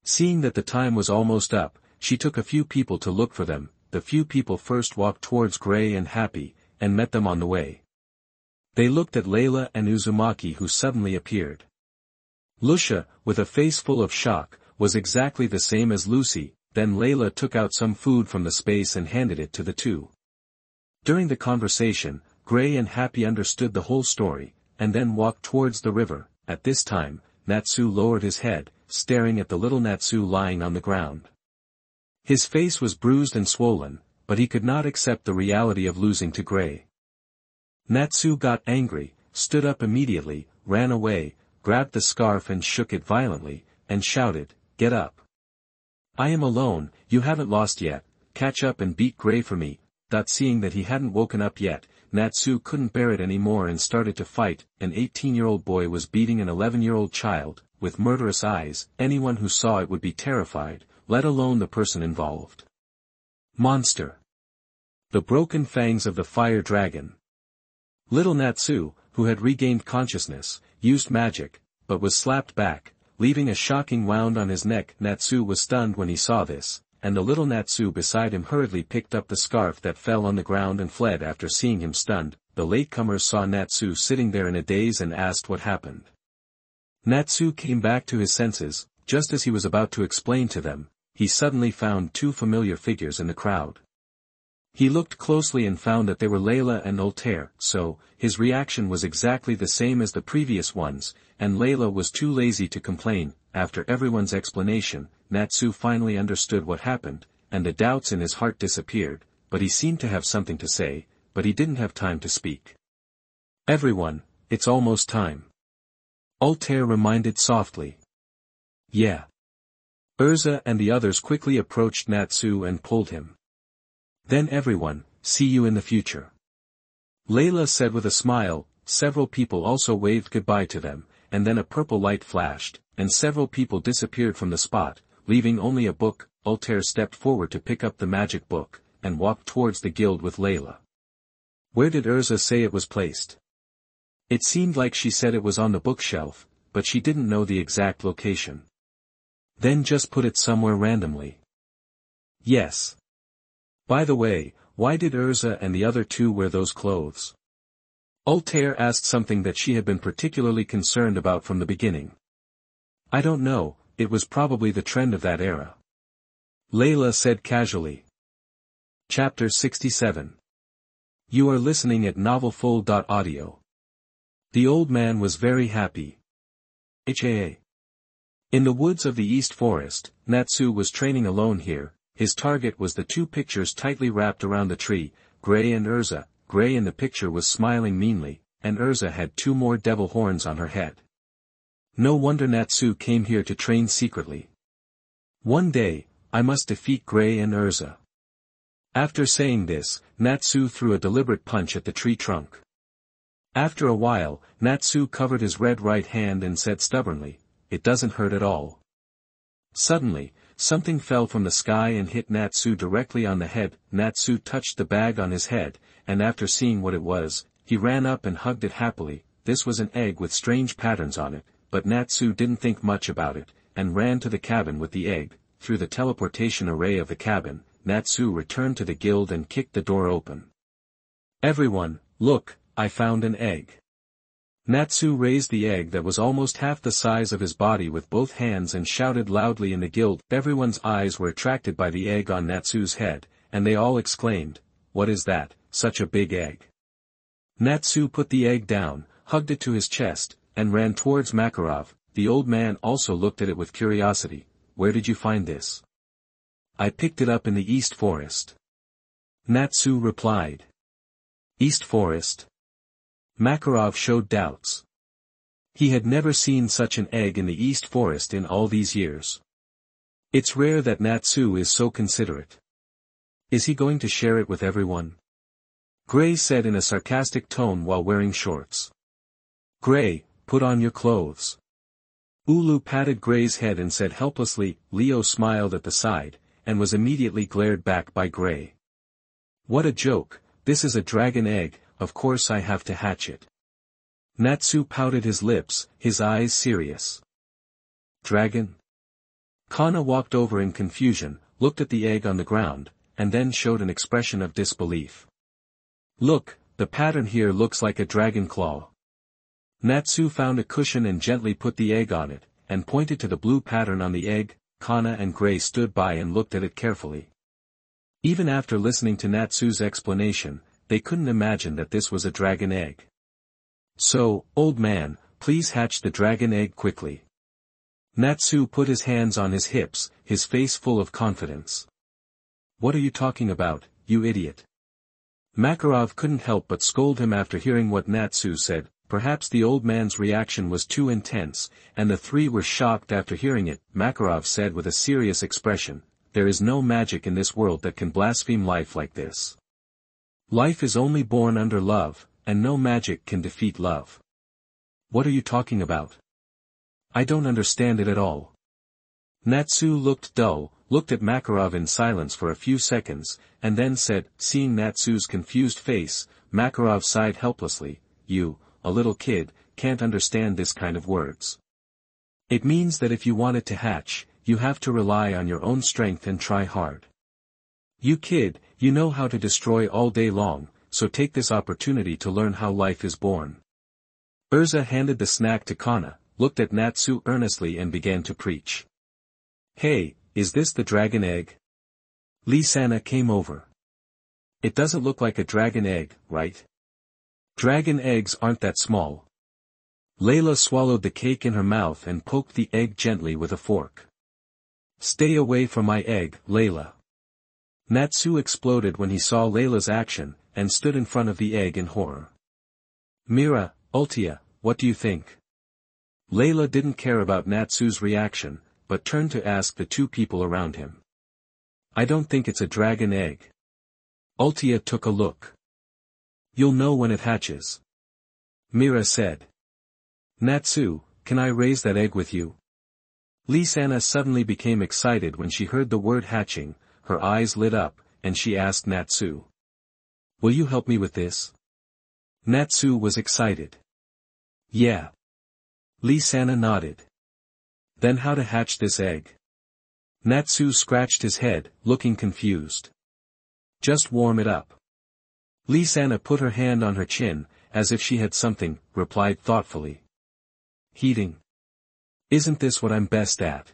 Seeing that the time was almost up, she took a few people to look for them. The few people first walked towards Gray and Happy, and met them on the way. They looked at Leila and Uzumaki, who suddenly appeared. Lucia, with a face full of shock, was exactly the same as Lucy. Then Leila took out some food from the space and handed it to the two. During the conversation, Gray and Happy understood the whole story, and then walked towards the river. At this time, Natsu lowered his head, staring at the little Natsu lying on the ground. His face was bruised and swollen, but he could not accept the reality of losing to Gray. Natsu got angry, stood up immediately, ran away, grabbed the scarf and shook it violently, and shouted, "Get up! I am alone, you haven't lost yet, catch up and beat Gray for me." Seeing that he hadn't woken up yet, Natsu couldn't bear it anymore and started to fight. An 18-year-old boy was beating an 11-year-old child, with murderous eyes. Anyone who saw it would be terrified, let alone the person involved. Monster. The broken fangs of the fire dragon. Little Natsu, who had regained consciousness, used magic, but was slapped back, leaving a shocking wound on his neck. Natsu was stunned when he saw this, and the little Natsu beside him hurriedly picked up the scarf that fell on the ground and fled after seeing him stunned. The latecomers saw Natsu sitting there in a daze and asked what happened. Natsu came back to his senses. Just as he was about to explain to them, he suddenly found two familiar figures in the crowd. He looked closely and found that they were Leila and Altair, so, his reaction was exactly the same as the previous ones, and Leila was too lazy to complain. After everyone's explanation, Natsu finally understood what happened, and the doubts in his heart disappeared, but he seemed to have something to say, but he didn't have time to speak. "Everyone, it's almost time," Altair reminded softly. "Yeah." Urza and the others quickly approached Natsu and pulled him. "Then everyone, see you in the future," Leila said with a smile. Several people also waved goodbye to them, and then a purple light flashed, and several people disappeared from the spot, leaving only a book. Altair stepped forward to pick up the magic book, and walked towards the guild with Leila. "Where did Urza say it was placed?" It seemed like she said it was on the bookshelf, but she didn't know the exact location. "Then just put it somewhere randomly." "Yes. By the way, why did Urza and the other two wear those clothes?" Altair asked something that she had been particularly concerned about from the beginning. "I don't know, it was probably the trend of that era," Leila said casually. Chapter 67. You are listening at novelfull.audio. The old man was very happy. HAA. In the woods of the East Forest, Natsu was training alone here. His target was the two pictures tightly wrapped around the tree, Gray and Urza. Gray in the picture was smiling meanly, and Urza had two more devil horns on her head. No wonder Natsu came here to train secretly. One day, I must defeat Gray and Urza. After saying this, Natsu threw a deliberate punch at the tree trunk. After a while, Natsu covered his red right hand and said stubbornly, "It doesn't hurt at all." Suddenly, something fell from the sky and hit Natsu directly on the head. Natsu touched the bag on his head, and after seeing what it was, he ran up and hugged it happily. This was an egg with strange patterns on it, but Natsu didn't think much about it, and ran to the cabin with the egg. Through the teleportation array of the cabin, Natsu returned to the guild and kicked the door open. "Everyone, look, I found an egg." Natsu raised the egg that was almost half the size of his body with both hands and shouted loudly in the guild. Everyone's eyes were attracted by the egg on Natsu's head, and they all exclaimed, "What is that, such a big egg?" Natsu put the egg down, hugged it to his chest, and ran towards Makarov. The old man also looked at it with curiosity. "Where did you find this?" "I picked it up in the East Forest." Natsu replied. "East Forest?" Makarov showed doubts. He had never seen such an egg in the East Forest in all these years. It's rare that Natsu is so considerate. Is he going to share it with everyone? Gray said in a sarcastic tone while wearing shorts. "Gray, put on your clothes." Ulu patted Gray's head and said helplessly. Leo smiled at the side, and was immediately glared back by Gray. "What a joke, this is a dragon egg, of course I have to hatch it." Natsu pouted his lips, his eyes serious. "Dragon?" Kana walked over in confusion, looked at the egg on the ground, and then showed an expression of disbelief. "Look, the pattern here looks like a dragon claw." Natsu found a cushion and gently put the egg on it, and pointed to the blue pattern on the egg. Kana and Gray stood by and looked at it carefully. Even after listening to Natsu's explanation, they couldn't imagine that this was a dragon egg. "So, old man, please hatch the dragon egg quickly." Natsu put his hands on his hips, his face full of confidence. "What are you talking about, you idiot?" Makarov couldn't help but scold him after hearing what Natsu said. Perhaps the old man's reaction was too intense, and the three were shocked after hearing it. Makarov said with a serious expression, "There is no magic in this world that can blaspheme life like this. Life is only born under love, and no magic can defeat love." "What are you talking about? I don't understand it at all." Natsu looked dull, looked at Makarov in silence for a few seconds, and then said, seeing Natsu's confused face, Makarov sighed helplessly, "You, a little kid, can't understand this kind of words. It means that if you want it to hatch, you have to rely on your own strength and try hard. You kid, you know how to destroy all day long, so take this opportunity to learn how life is born." Urza handed the snack to Kana, looked at Natsu earnestly and began to preach. "Hey, is this the dragon egg?" Lisana came over. "It doesn't look like a dragon egg, right? Dragon eggs aren't that small." Leila swallowed the cake in her mouth and poked the egg gently with a fork. "Stay away from my egg, Leila." Natsu exploded when he saw Leila's action, and stood in front of the egg in horror. "Mira, Ultia, what do you think?" Leila didn't care about Natsu's reaction, but turned to ask the two people around him. "I don't think it's a dragon egg." Ultia took a look. "You'll know when it hatches," Mira said. "Natsu, can I raise that egg with you?" Lisana suddenly became excited when she heard the word hatching, her eyes lit up, and she asked Natsu. "Will you help me with this?" Natsu was excited. "Yeah." Lisana nodded. "Then how to hatch this egg?" Natsu scratched his head, looking confused. "Just warm it up." Lisana put her hand on her chin, as if she had something, replied thoughtfully. "Heating. Isn't this what I'm best at?"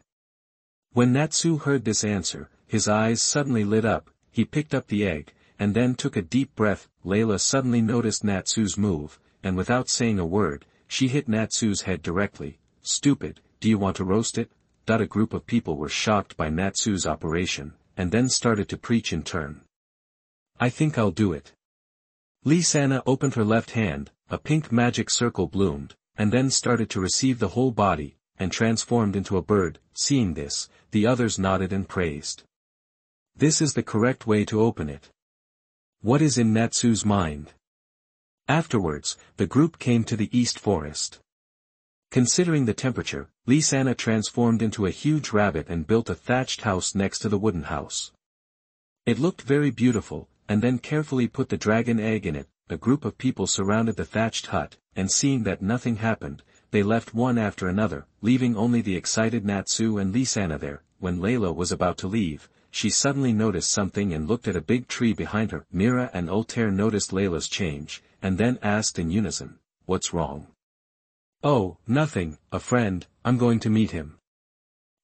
When Natsu heard this answer, his eyes suddenly lit up, he picked up the egg, and then took a deep breath. Leila suddenly noticed Natsu's move, and without saying a word, she hit Natsu's head directly. "Stupid, do you want to roast it?" A group of people were shocked by Natsu's operation, and then started to preach in turn. "I think I'll do it." Lisana opened her left hand, a pink magic circle bloomed, and then started to receive the whole body, and transformed into a bird. Seeing this, the others nodded and praised. This is the correct way to open it. What is in Natsu's mind? Afterwards, the group came to the east forest. Considering the temperature, Lisanna transformed into a huge rabbit and built a thatched house next to the wooden house. It looked very beautiful, and then carefully put the dragon egg in it. A group of people surrounded the thatched hut, and seeing that nothing happened, they left one after another, leaving only the excited Natsu and Lisanna there. When Leila was about to leave, she suddenly noticed something and looked at a big tree behind her. Mira and Altair noticed Leila's change, and then asked in unison, "What's wrong?" "Oh, nothing, a friend, I'm going to meet him."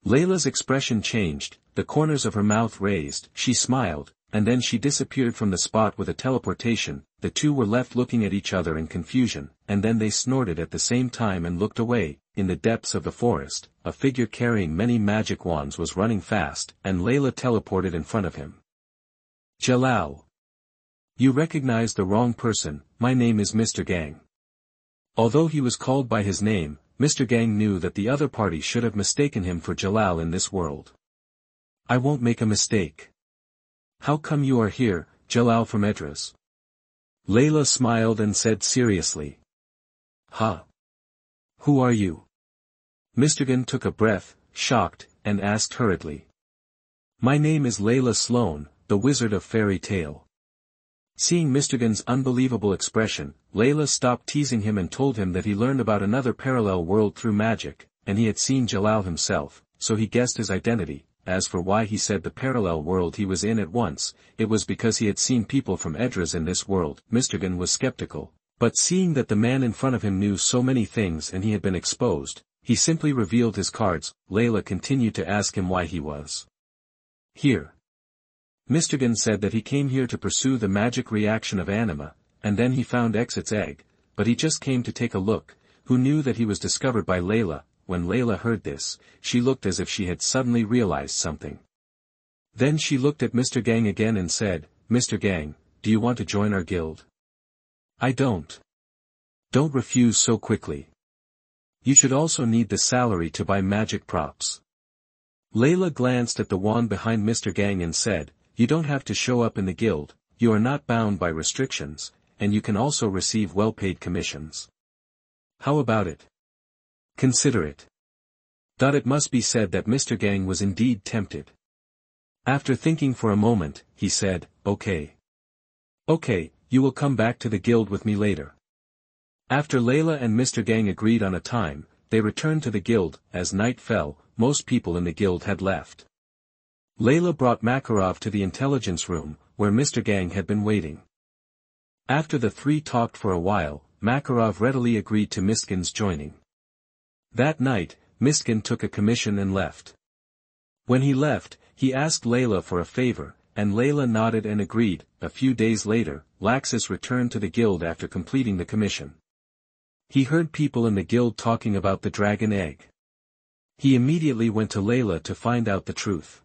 Leila's expression changed, the corners of her mouth raised, she smiled, and then she disappeared from the spot with a teleportation. The two were left looking at each other in confusion, and then they snorted at the same time and looked away. In the depths of the forest, a figure carrying many magic wands was running fast, and Leila teleported in front of him. "Jalal. You recognize the wrong person, my name is Mr. Gang." Although he was called by his name, Mr. Gang knew that the other party should have mistaken him for Jalal in this world. "I won't make a mistake. How come you are here, Jalal from Edras?" Leila smiled and said seriously. "Huh? Who are you?" Mr. Gang took a breath, shocked, and asked hurriedly. "My name is Leila Sloan, the Wizard of Fairy Tale." Seeing Mr. Gang's unbelievable expression, Leila stopped teasing him and told him that he learned about another parallel world through magic, and he had seen Jalal himself, so he guessed his identity. As for why he said the parallel world he was in at once, it was because he had seen people from Edras in this world. Mr. Gang was skeptical, but seeing that the man in front of him knew so many things and he had been exposed, he simply revealed his cards. Leila continued to ask him why he was here. Mr. Gang said that he came here to pursue the magic reaction of anima, and then he found Exit's egg, but he just came to take a look. Who knew that he was discovered by Leila? When Leila heard this, she looked as if she had suddenly realized something. Then she looked at Mr. Gang again and said, "Mr. Gang, do you want to join our guild?" "I don't." "Don't refuse so quickly. You should also need the salary to buy magic props." Leila glanced at the wand behind Mr. Gang and said, "You don't have to show up in the guild, you are not bound by restrictions, and you can also receive well-paid commissions. How about it? Consider it." It must be said that Mr. Gang was indeed tempted. After thinking for a moment, he said, "Okay. Okay, you will come back to the guild with me later." After Leila and Mr. Gang agreed on a time, they returned to the guild. As night fell, most people in the guild had left. Leila brought Makarov to the intelligence room, where Mr. Gang had been waiting. After the three talked for a while, Makarov readily agreed to Miskin's joining. That night, Miskin took a commission and left. When he left, he asked Leila for a favor, and Leila nodded and agreed. A few days later, Laxus returned to the guild after completing the commission. He heard people in the guild talking about the dragon egg. He immediately went to Leila to find out the truth.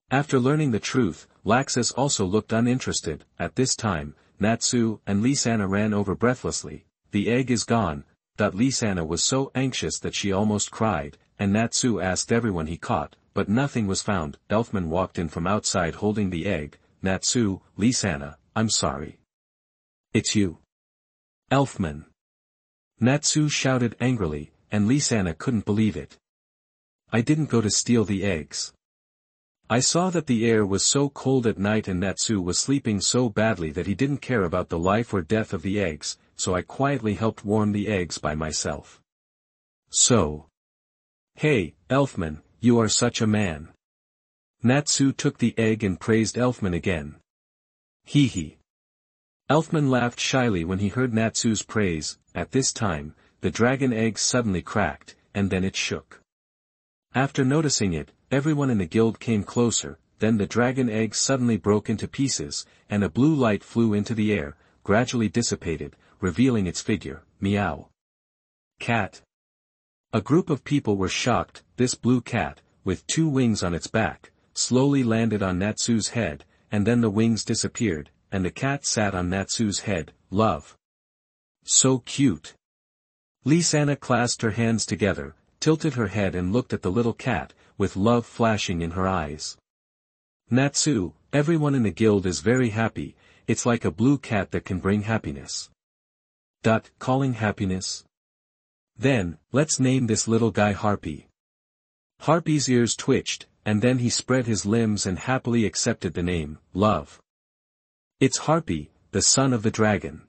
After learning the truth, Laxus also looked uninterested. At this time, Natsu and Lisanna ran over breathlessly. "The egg is gone." Lisanna was so anxious that she almost cried, and Natsu asked everyone he caught, but nothing was found. Elfman walked in from outside holding the egg. "Natsu, Lisanna, I'm sorry." "It's you." "Elfman." Natsu shouted angrily, and Lisanna couldn't believe it. "I didn't go to steal the eggs. I saw that the air was so cold at night and Natsu was sleeping so badly that he didn't care about the life or death of the eggs, so I quietly helped warm the eggs by myself." "So. Hey, Elfman, you are such a man." Natsu took the egg and praised Elfman again. Hee hee. Elfman laughed shyly when he heard Natsu's praise. At this time, the dragon egg suddenly cracked, and then it shook. After noticing it, everyone in the guild came closer. Then the dragon egg suddenly broke into pieces, and a blue light flew into the air, gradually dissipated, revealing its figure. Meow. Cat. A group of people were shocked. This blue cat, with two wings on its back, slowly landed on Natsu's head, and then the wings disappeared, and the cat sat on Natsu's head. "Love. So cute." Lisanna clasped her hands together, tilted her head and looked at the little cat, with love flashing in her eyes. Natsu, everyone in the guild is very happy, it's like a blue cat that can bring happiness. Calling happiness? Then, let's name this little guy Harpy. Harpy's ears twitched, and then he spread his limbs and happily accepted the name, Love. It's Harpy, the son of the dragon.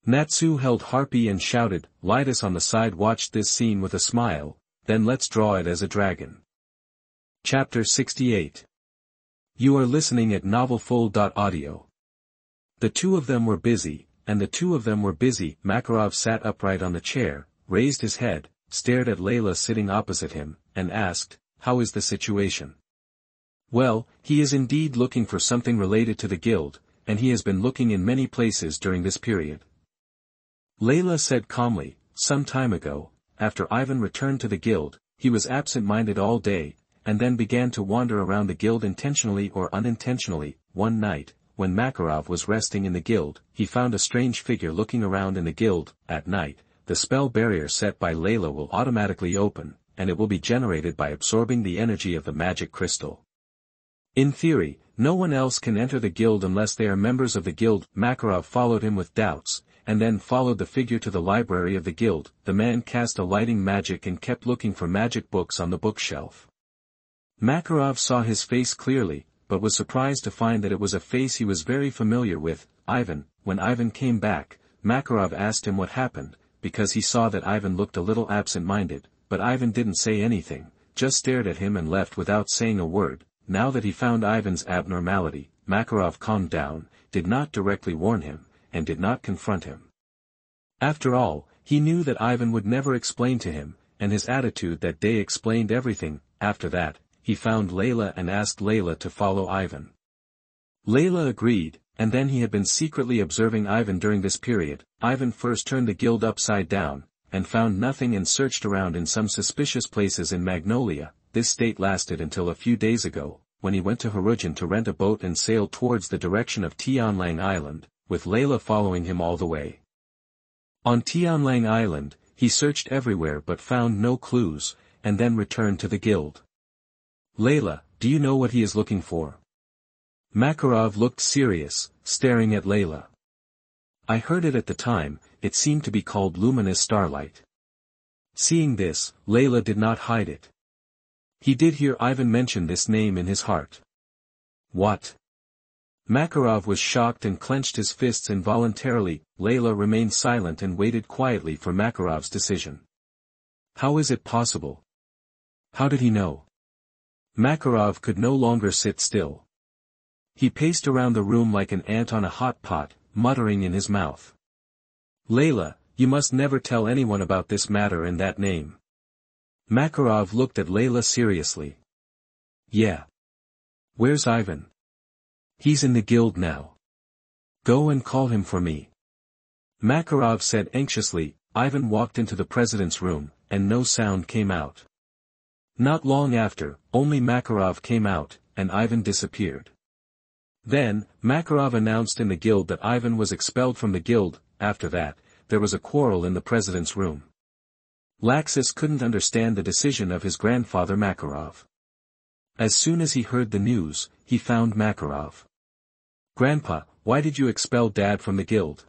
Natsu held Harpy and shouted. Lilas on the side watched this scene with a smile, then let's draw it as a dragon. Chapter 68. You are listening at novelfull.audio. The two of them were busy, Makarov sat upright on the chair, raised his head, stared at Leila sitting opposite him, and asked, how is the situation? Well, he is indeed looking for something related to the guild, and he has been looking in many places during this period. Leila said calmly, some time ago, after Ivan returned to the guild, he was absent-minded all day, and then began to wander around the guild intentionally or unintentionally. One night, when Makarov was resting in the guild, he found a strange figure looking around in the guild. At night, the spell barrier set by Leila will automatically open, and it will be generated by absorbing the energy of the magic crystal. In theory, no one else can enter the guild unless they are members of the guild. Makarov followed him with doubts, and then followed the figure to the library of the guild. The man cast a lighting magic and kept looking for magic books on the bookshelf. Makarov saw his face clearly, but was surprised to find that it was a face he was very familiar with, Ivan. When Ivan came back, Makarov asked him what happened, because he saw that Ivan looked a little absent-minded, but Ivan didn't say anything, just stared at him and left without saying a word. Now that he found Ivan's abnormality, Makarov calmed down, did not directly warn him, and did not confront him. After all, he knew that Ivan would never explain to him, and his attitude that day explained everything. After that, he found Leila and asked Leila to follow Ivan. Leila agreed, and then he had been secretly observing Ivan during this period. Ivan first turned the guild upside down, and found nothing and searched around in some suspicious places in Magnolia. This state lasted until a few days ago, when he went to Harujin to rent a boat and sail towards the direction of Tianlang Island, with Leila following him all the way. On Tianlang Island, he searched everywhere but found no clues, and then returned to the guild. Leila, do you know what he is looking for? Makarov looked serious, staring at Leila. I heard it at the time, it seemed to be called luminous starlight. Seeing this, Leila did not hide it. He did hear Ivan mention this name in his heart. What? Makarov was shocked and clenched his fists involuntarily. Leila remained silent and waited quietly for Makarov's decision. How is it possible? How did he know? Makarov could no longer sit still. He paced around the room like an ant on a hot pot, muttering in his mouth. Leila, you must never tell anyone about this matter and that name. Makarov looked at Leila seriously. Yeah. Where's Ivan? He's in the guild now. Go and call him for me. Makarov said anxiously. Ivan walked into the president's room, and no sound came out. Not long after, only Makarov came out, and Ivan disappeared. Then, Makarov announced in the guild that Ivan was expelled from the guild. After that, there was a quarrel in the president's room. Laxus couldn't understand the decision of his grandfather Makarov. As soon as he heard the news, he found Makarov. Grandpa, why did you expel Dad from the guild?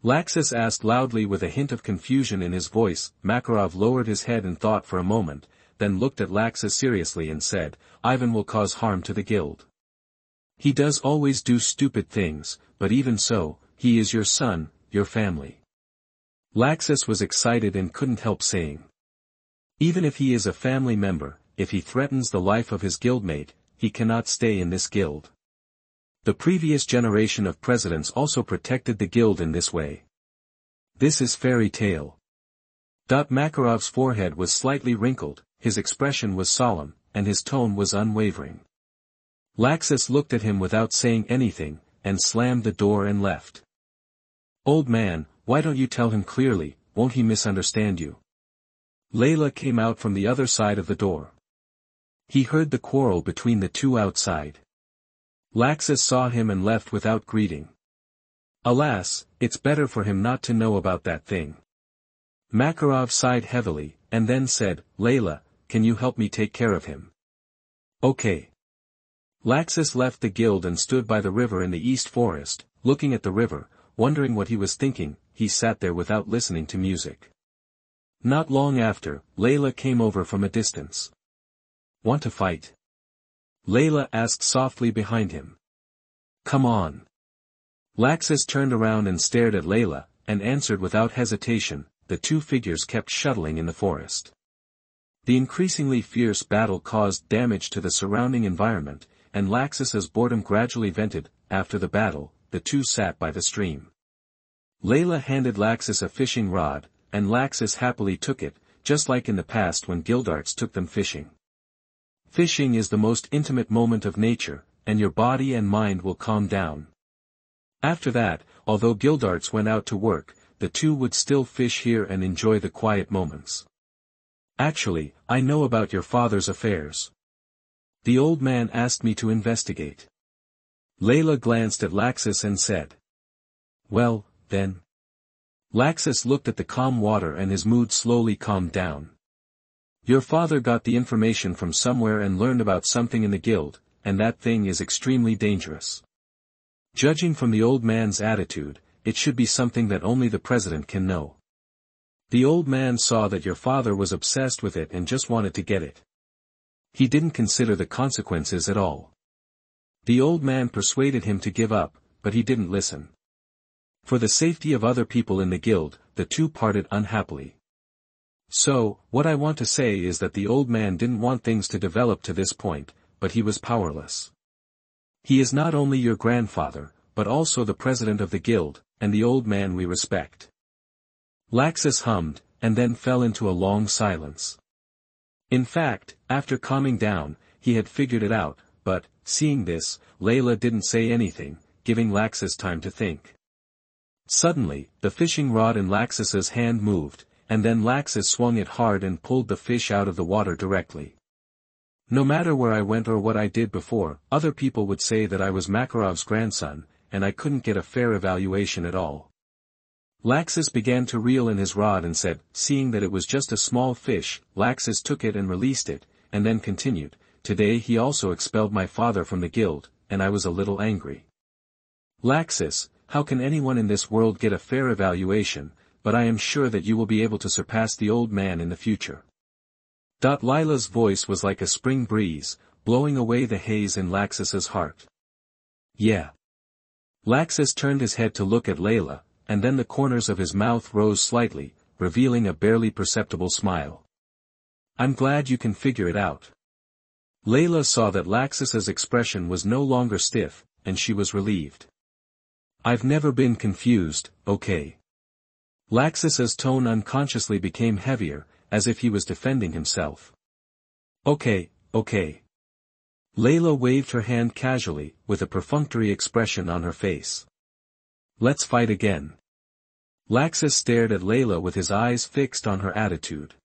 Laxus asked loudly with a hint of confusion in his voice. Makarov lowered his head and thought for a moment, then looked at Laxus seriously and said, Ivan will cause harm to the guild. He does always do stupid things, but even so, he is your son, your family. Laxus was excited and couldn't help saying. Even if he is a family member, if he threatens the life of his guildmate, he cannot stay in this guild. The previous generation of presidents also protected the guild in this way. This is fairy tale. Makarov's forehead was slightly wrinkled, his expression was solemn, and his tone was unwavering. Laxus looked at him without saying anything, and slammed the door and left. Old man, why don't you tell him clearly, won't he misunderstand you? Leila came out from the other side of the door. He heard the quarrel between the two outside. Laxus saw him and left without greeting. Alas, it's better for him not to know about that thing. Makarov sighed heavily, and then said, Leila, can you help me take care of him? Okay. Laxus left the guild and stood by the river in the east forest, looking at the river, wondering what he was thinking. He sat there without listening to music. Not long after, Leila came over from a distance. "Want to fight?" Leila asked softly behind him. "Come on." Laxus turned around and stared at Leila, and answered without hesitation. The two figures kept shuttling in the forest. The increasingly fierce battle caused damage to the surrounding environment, and Laxus's boredom gradually vented. After the battle, the two sat by the stream. Leila handed Laxus a fishing rod, and Laxus happily took it, just like in the past when Gildarts took them fishing. Fishing is the most intimate moment of nature, and your body and mind will calm down. After that, although Gildarts went out to work, the two would still fish here and enjoy the quiet moments. "Actually, I know about your father's affairs. The old man asked me to investigate." Leila glanced at Laxus and said. "Well, then." Laxus looked at the calm water and his mood slowly calmed down. "Your father got the information from somewhere and learned about something in the guild, and that thing is extremely dangerous. Judging from the old man's attitude, it should be something that only the president can know. The old man saw that your father was obsessed with it and just wanted to get it. He didn't consider the consequences at all. The old man persuaded him to give up, but he didn't listen. For the safety of other people in the guild, the two parted unhappily. So, what I want to say is that the old man didn't want things to develop to this point, but he was powerless. He is not only your grandfather, but also the president of the guild, and the old man we respect." Laxus hummed, and then fell into a long silence. In fact, after calming down, he had figured it out, but, seeing this, Leila didn't say anything, giving Laxus time to think. Suddenly, the fishing rod in Laxus's hand moved, and then Laxus swung it hard and pulled the fish out of the water directly. "No matter where I went or what I did before, other people would say that I was Makarov's grandson, and I couldn't get a fair evaluation at all." Laxus began to reel in his rod and said, seeing that it was just a small fish, Laxus took it and released it, and then continued, "Today he also expelled my father from the guild, and I was a little angry. Laxus, how can anyone in this world get a fair evaluation, but I am sure that you will be able to surpass the old man in the future." Leila's voice was like a spring breeze, blowing away the haze in Laxus's heart. "Yeah." Laxus turned his head to look at Leila, and then the corners of his mouth rose slightly, revealing a barely perceptible smile. "I'm glad you can figure it out." Leila saw that Laxus's expression was no longer stiff, and she was relieved. "I've never been confused, okay?" Laxus's tone unconsciously became heavier, as if he was defending himself. "Okay." Leila waved her hand casually, with a perfunctory expression on her face. "Let's fight again." Laxus stared at Leila with his eyes fixed on her attitude.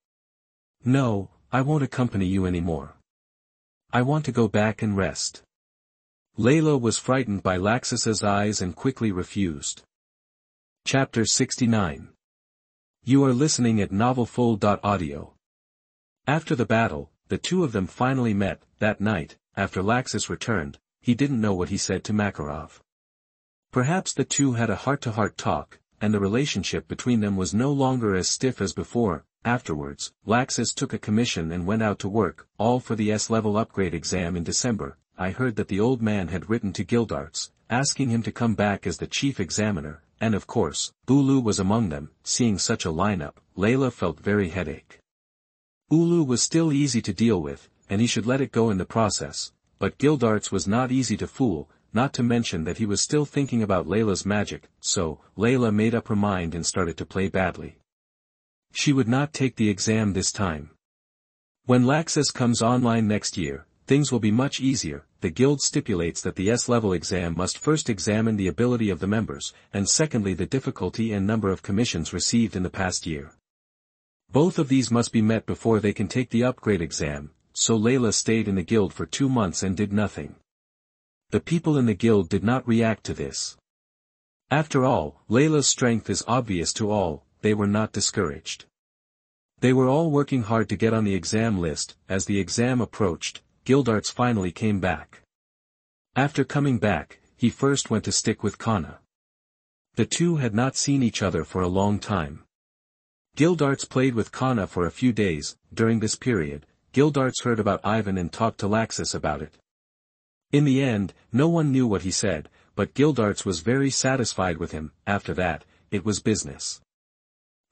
"No, I won't accompany you anymore. I want to go back and rest." Leila was frightened by Laxus's eyes and quickly refused. Chapter 69. You are listening at novelfull.audio. After the battle, the two of them finally met. That night, after Laxus returned, he didn't know what he said to Makarov. Perhaps the two had a heart-to-heart talk, and the relationship between them was no longer as stiff as before. Afterwards, Laxus took a commission and went out to work, all for the S-level upgrade exam in December. I heard that the old man had written to Gildarts, asking him to come back as the chief examiner, and of course, Ulu was among them. Seeing such a lineup, Leila felt very headache. Ulu was still easy to deal with, and he should let it go in the process, but Gildarts was not easy to fool, not to mention that he was still thinking about Leila's magic, so, Leila made up her mind and started to play badly. She would not take the exam this time. When Laxus comes online next year, things will be much easier. The guild stipulates that the S-level exam must first examine the ability of the members, and secondly the difficulty and number of commissions received in the past year. Both of these must be met before they can take the upgrade exam, so Leila stayed in the guild for 2 months and did nothing. The people in the guild did not react to this. After all, Leila's strength is obvious to all. They were not discouraged. They were all working hard to get on the exam list. As the exam approached, Gildarts finally came back. After coming back, he first went to stick with Kana. The two had not seen each other for a long time. Gildarts played with Kana for a few days. During this period, Gildarts heard about Ivan and talked to Laxus about it. In the end, no one knew what he said, but Gildarts was very satisfied with him. After that, it was business.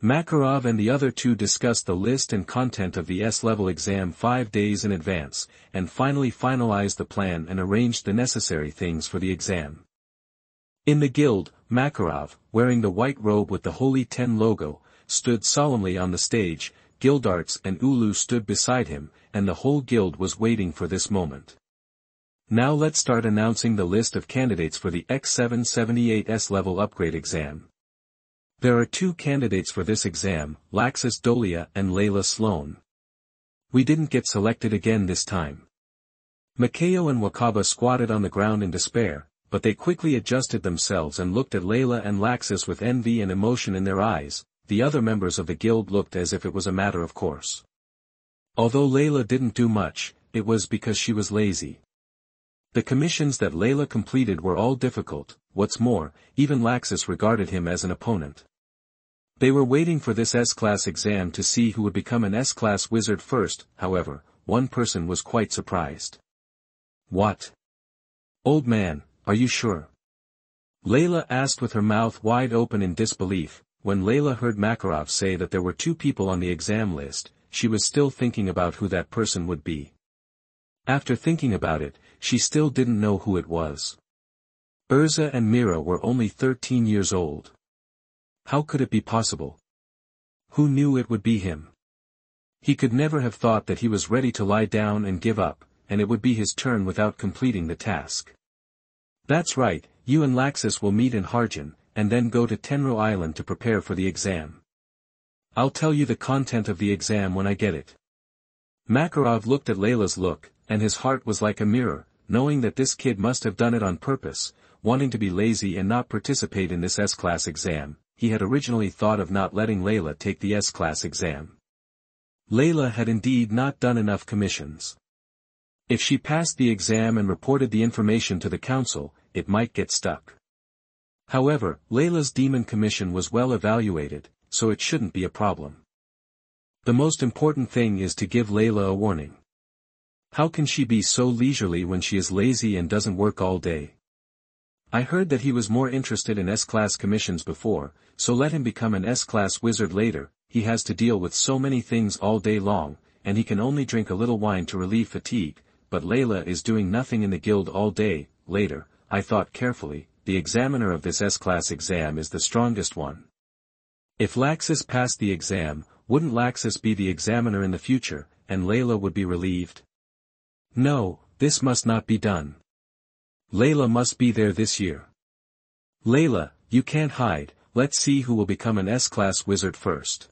Makarov and the other two discussed the list and content of the S-level exam 5 days in advance, and finally finalized the plan and arranged the necessary things for the exam. In the guild, Makarov, wearing the white robe with the Holy 10 logo, stood solemnly on the stage. Gildarts and Ulu stood beside him, and the whole guild was waiting for this moment. Now let's start announcing the list of candidates for the X778 S-level upgrade exam. There are 2 candidates for this exam, Laxus Dolia and Leila Sloan. We didn't get selected again this time. Mikhail and Wakaba squatted on the ground in despair, but they quickly adjusted themselves and looked at Leila and Laxus with envy and emotion in their eyes. The other members of the guild looked as if it was a matter of course. Although Leila didn't do much, it was because she was lazy. The commissions that Leila completed were all difficult. What's more, even Laxus regarded him as an opponent. They were waiting for this S-class exam to see who would become an S-class wizard first. However, one person was quite surprised. What? Old man, are you sure? Leila asked with her mouth wide open in disbelief. When Leila heard Makarov say that there were 2 people on the exam list, she was still thinking about who that person would be. After thinking about it, she still didn't know who it was. Urza and Mira were only 13 years old. How could it be possible? Who knew it would be him? He could never have thought that he was ready to lie down and give up, and it would be his turn without completing the task. That's right, you and Laxus will meet in Harjan, and then go to Tenro Island to prepare for the exam. I'll tell you the content of the exam when I get it. Makarov looked at Leila's look, and his heart was like a mirror, knowing that this kid must have done it on purpose, wanting to be lazy and not participate in this S-class exam. He had originally thought of not letting Leila take the S-class exam. Leila had indeed not done enough commissions. If she passed the exam and reported the information to the council, it might get stuck. However, Leila's demon commission was well evaluated, so it shouldn't be a problem. The most important thing is to give Leila a warning. How can she be so leisurely when she is lazy and doesn't work all day? I heard that he was more interested in S-class commissions before, so let him become an S-class wizard later. He has to deal with so many things all day long, and he can only drink a little wine to relieve fatigue, but Leila is doing nothing in the guild all day. Later, I thought carefully, the examiner of this S-class exam is the strongest one. If Laxus passed the exam, wouldn't Laxus be the examiner in the future, and Leila would be relieved? No, this must not be done. Leila must be there this year. Leila, you can't hide, let's see who will become an S-class wizard first.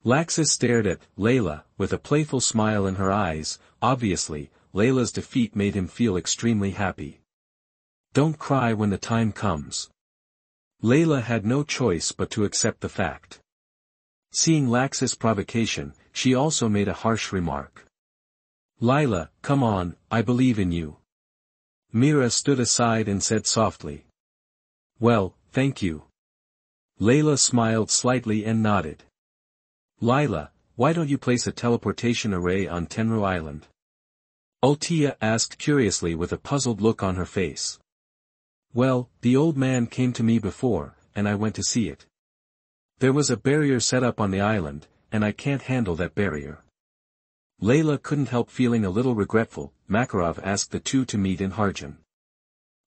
Laxus stared at Leila, with a playful smile in her eyes. Obviously, Leila's defeat made him feel extremely happy. Don't cry when the time comes. Leila had no choice but to accept the fact. Seeing Laxus' provocation, she also made a harsh remark. Leila, come on, I believe in you. Mira stood aside and said softly. Well, thank you. Leila smiled slightly and nodded. Leila, why don't you place a teleportation array on Tenro Island? Ultia asked curiously with a puzzled look on her face. Well, the old man came to me before, and I went to see it. There was a barrier set up on the island, and I can't handle that barrier. Leila couldn't help feeling a little regretful. Makarov asked the two to meet in Harjan.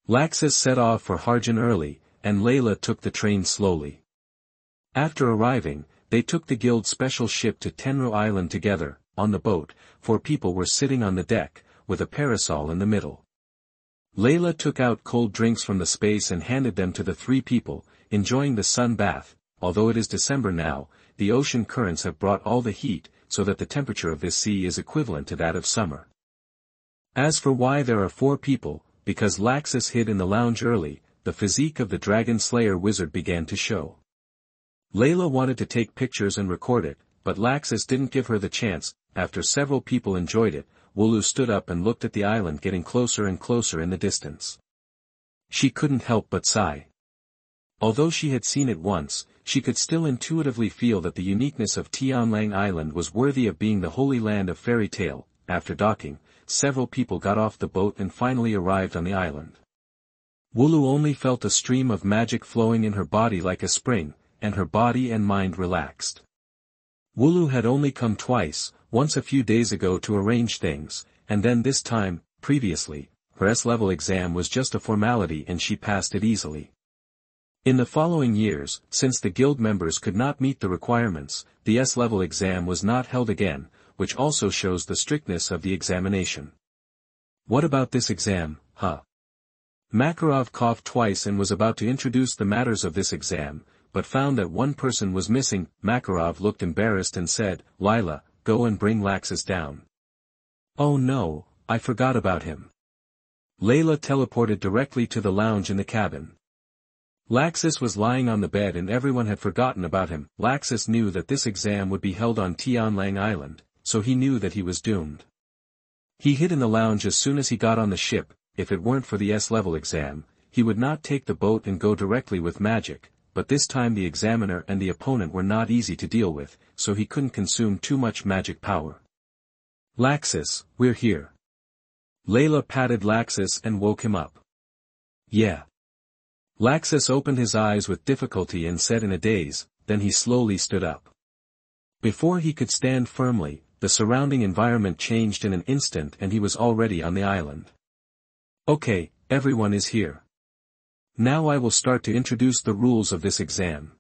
Laxus set off for Harjan early, and Leila took the train slowly. After arriving, they took the guild's special ship to Tenro Island together. On the boat, 4 people were sitting on the deck, with a parasol in the middle. Leila took out cold drinks from the space and handed them to the 3 people, enjoying the sun bath. Although it is December now, the ocean currents have brought all the heat, so that the temperature of this sea is equivalent to that of summer. As for why there are 4 people, because Laxus hid in the lounge early, the physique of the Dragon Slayer wizard began to show. Leila wanted to take pictures and record it, but Laxus didn't give her the chance. After several people enjoyed it, Wooloo stood up and looked at the island getting closer and closer in the distance. She couldn't help but sigh. Although she had seen it once, she could still intuitively feel that the uniqueness of Tianlang Island was worthy of being the holy land of fairy tale. After docking, several people got off the boat and finally arrived on the island. Wooloo only felt a stream of magic flowing in her body like a spring, and her body and mind relaxed. Wooloo had only come twice, once a few days ago to arrange things, and then this time, previously, her S-level exam was just a formality and she passed it easily. In the following years, since the guild members could not meet the requirements, the S-level exam was not held again, which also shows the strictness of the examination. What about this exam, huh? Makarov coughed twice and was about to introduce the matters of this exam, but found that one person was missing. Makarov looked embarrassed and said, "Leila, go and bring Laxus down." "Oh no, I forgot about him." Leila teleported directly to the lounge in the cabin. Laxus was lying on the bed and everyone had forgotten about him. Laxus knew that this exam would be held on Tianlang Island, so he knew that he was doomed. He hid in the lounge as soon as he got on the ship. If it weren't for the S-level exam, he would not take the boat and go directly with magic, but this time the examiner and the opponent were not easy to deal with, so he couldn't consume too much magic power. "Laxus, we're here." Leila patted Laxus and woke him up. "Yeah." Laxus opened his eyes with difficulty and said in a daze, then he slowly stood up. Before he could stand firmly, the surrounding environment changed in an instant and he was already on the island. "Okay, everyone is here. Now I will start to introduce the rules of this exam."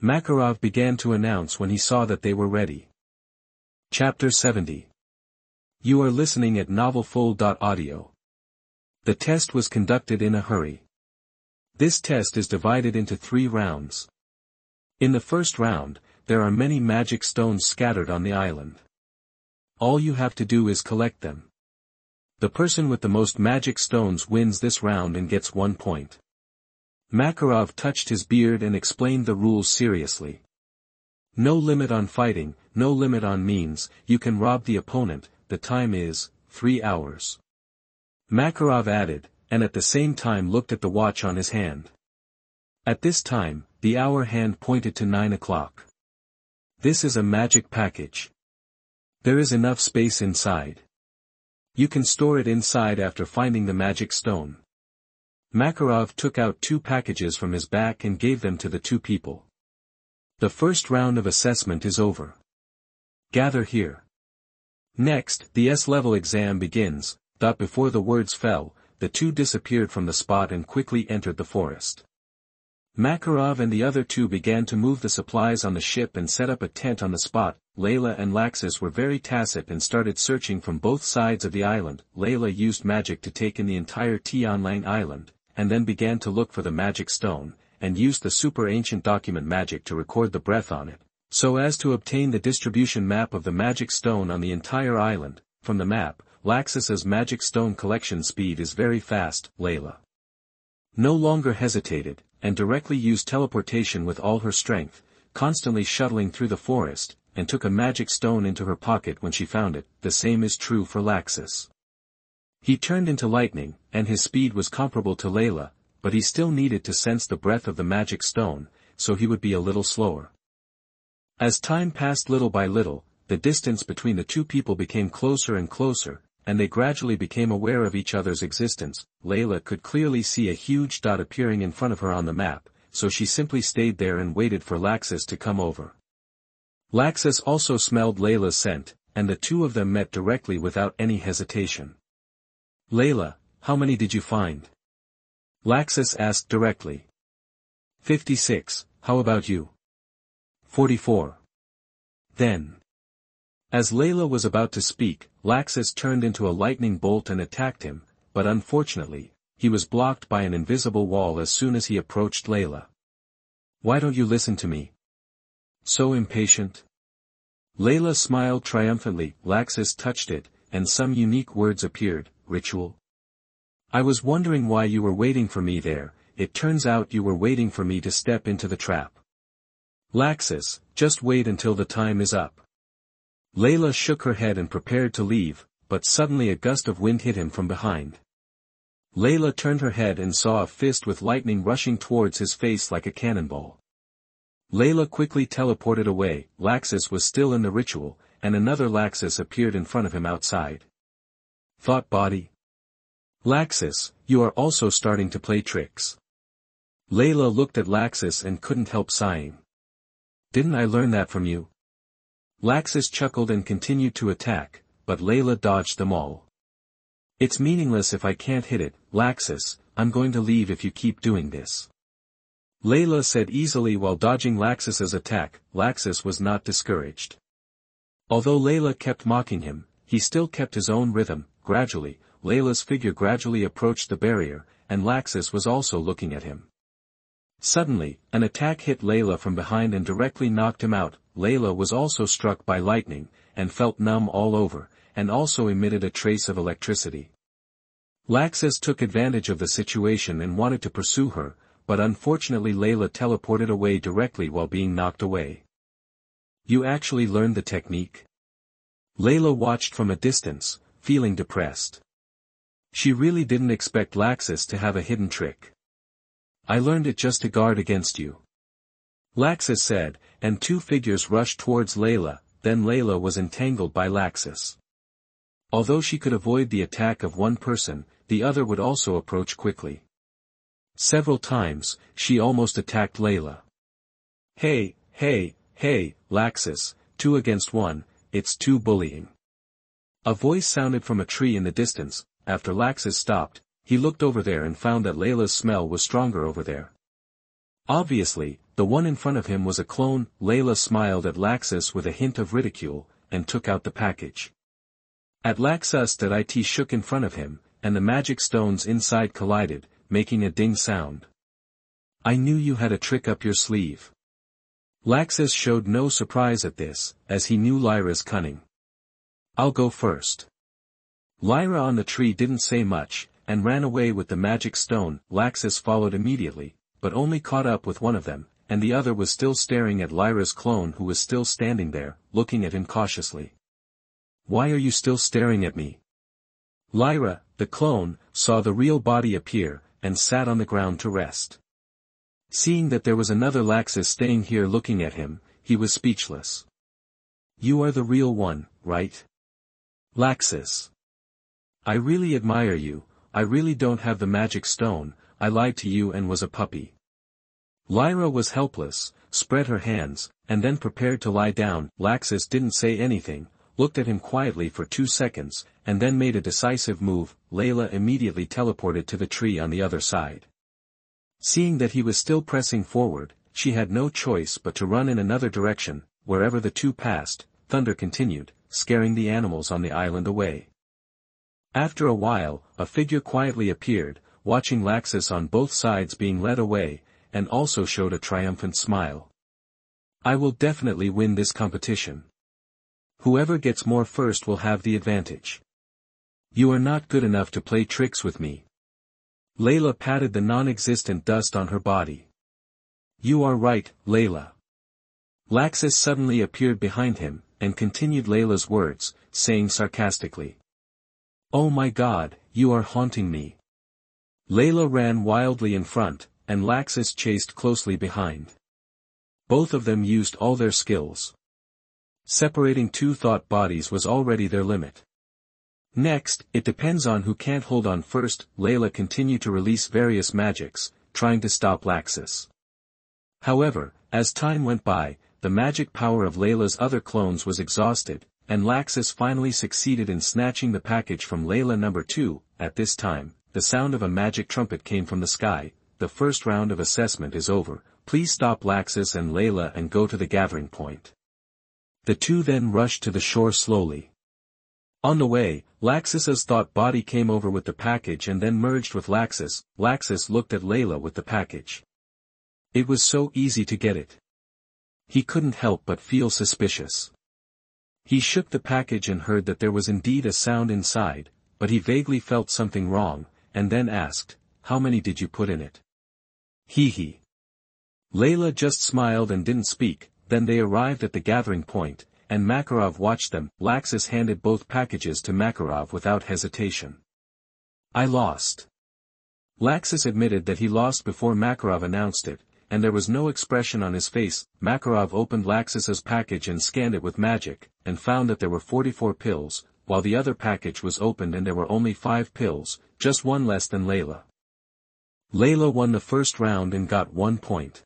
Makarov began to announce when he saw that they were ready. Chapter 70. You are listening at novelfull.audio. The test was conducted in a hurry. This test is divided into 3 rounds. In the first round, there are many magic stones scattered on the island. All you have to do is collect them. The person with the most magic stones wins this round and gets 1 point. Makarov touched his beard and explained the rules seriously. No limit on fighting, no limit on means, you can rob the opponent, the time is 3 hours. Makarov added, and at the same time looked at the watch on his hand. At this time, the hour hand pointed to 9 o'clock. This is a magic package. There is enough space inside. You can store it inside after finding the magic stone. Makarov took out 2 packages from his back and gave them to the 2 people. The first round of assessment is over. Gather here. Next, the S-level exam begins. Before the words fell, the 2 disappeared from the spot and quickly entered the forest. Makarov and the other 2 began to move the supplies on the ship and set up a tent on the spot. Leila and Laxus were very tacit and started searching from both sides of the island. Leila used magic to take in the entire Tianlang Island, and then began to look for the magic stone, and used the super ancient document magic to record the breath on it, so as to obtain the distribution map of the magic stone on the entire island. From the map, Laxus's magic stone collection speed is very fast. Leila no longer hesitated, and directly used teleportation with all her strength, constantly shuttling through the forest, and took a magic stone into her pocket when she found it. The same is true for Laxus. He turned into lightning, and his speed was comparable to Leila, but he still needed to sense the breath of the magic stone, so he would be a little slower. As time passed little by little, the distance between the 2 people became closer and closer, and they gradually became aware of each other's existence. Leila could clearly see a huge dot appearing in front of her on the map, so she simply stayed there and waited for Laxus to come over. Laxus also smelled Leila's scent, and the 2 of them met directly without any hesitation. "Leila, how many did you find?" Laxus asked directly. 56, how about you? 44. Then. As Leila was about to speak, Laxus turned into a lightning bolt and attacked him, but unfortunately, he was blocked by an invisible wall as soon as he approached Leila. "Why don't you listen to me? So impatient?" Leila smiled triumphantly. Laxus touched it, and some unique words appeared. "Ritual? I was wondering why you were waiting for me there. It turns out you were waiting for me to step into the trap." "Laxus, just wait until the time is up." Leila shook her head and prepared to leave, but suddenly a gust of wind hit him from behind. Leila turned her head and saw a fist with lightning rushing towards his face like a cannonball. Leila quickly teleported away. Laxus was still in the ritual, and another Laxus appeared in front of him outside. Thought body. Laxus, you are also starting to play tricks. Leila looked at Laxus and couldn't help sighing. Didn't I learn that from you? Laxus chuckled and continued to attack, but Leila dodged them all. It's meaningless if I can't hit it, Laxus, I'm going to leave if you keep doing this. Leila said easily while dodging Laxus's attack. Laxus was not discouraged. Although Leila kept mocking him, he still kept his own rhythm. Gradually, Leila's figure gradually approached the barrier, and Laxus was also looking at him. Suddenly, an attack hit Leila from behind and directly knocked him out. Leila was also struck by lightning, and felt numb all over, and also emitted a trace of electricity. Laxus took advantage of the situation and wanted to pursue her, but unfortunately Leila teleported away directly while being knocked away. You actually learned the technique? Leila watched from a distance, feeling depressed. She really didn't expect Laxus to have a hidden trick. I learned it just to guard against you. Laxus said, and two figures rushed towards Leila. Then Leila was entangled by Laxus. Although she could avoid the attack of one person, the other would also approach quickly. Several times, she almost attacked Leila. Hey, Laxus, 2 against 1, it's too bullying. A voice sounded from a tree in the distance. After Laxus stopped, he looked over there and found that Leila's smell was stronger over there. Obviously, the one in front of him was a clone. Leila smiled at Laxus with a hint of ridicule, and took out the package. At Laxus that it shook in front of him, and the magic stones inside collided, making a ding sound. I knew you had a trick up your sleeve. Laxus showed no surprise at this, as he knew Lyra's cunning. I'll go first. Lyra on the tree didn't say much, and ran away with the magic stone. Laxus followed immediately, but only caught up with one of them, and the other was still staring at Lyra's clone who was still standing there, looking at him cautiously. Why are you still staring at me? Lyra, the clone, saw the real body appear, and sat on the ground to rest. Seeing that there was another Laxus staying here looking at him, he was speechless. You are the real one, right? Laxus. I really admire you. I really don't have the magic stone. I lied to you and was a puppy. Lyra was helpless, spread her hands, and then prepared to lie down. Laxus didn't say anything, looked at him quietly for 2 seconds, and then made a decisive move. Leila immediately teleported to the tree on the other side. Seeing that he was still pressing forward, she had no choice but to run in another direction. Wherever the two passed, thunder continued, scaring the animals on the island away. After a while, a figure quietly appeared, watching Laxus on both sides being led away, and also showed a triumphant smile. I will definitely win this competition. Whoever gets more first will have the advantage. You are not good enough to play tricks with me. Leila patted the non-existent dust on her body. You are right, Leila. Laxus suddenly appeared behind him, and continued Leila's words, saying sarcastically. Oh my God, you are haunting me. Leila ran wildly in front, and Laxus chased closely behind. Both of them used all their skills. Separating two thought bodies was already their limit. Next, it depends on who can't hold on first. Leila continued to release various magics, trying to stop Laxus. However, as time went by, the magic power of Leila's other clones was exhausted, and Laxus finally succeeded in snatching the package from Leila number 2. At this time, the sound of a magic trumpet came from the sky. The first round of assessment is over. Please stop Laxus and Leila and go to the gathering point. The two then rushed to the shore slowly. On the way, Laxus's thought body came over with the package and then merged with Laxus. Laxus looked at Leila with the package. It was so easy to get it. He couldn't help but feel suspicious. He shook the package and heard that there was indeed a sound inside, but he vaguely felt something wrong, and then asked, how many did you put in it? Hee. Leila just smiled and didn't speak. Then they arrived at the gathering point, and Makarov watched them. Laxus handed both packages to Makarov without hesitation. I lost. Laxus admitted that he lost before Makarov announced it, and there was no expression on his face. Makarov opened Laxus's package and scanned it with magic, and found that there were 44 pills, while the other package was opened and there were only 5 pills, just one less than Leila. Leila won the first round and got 1 point.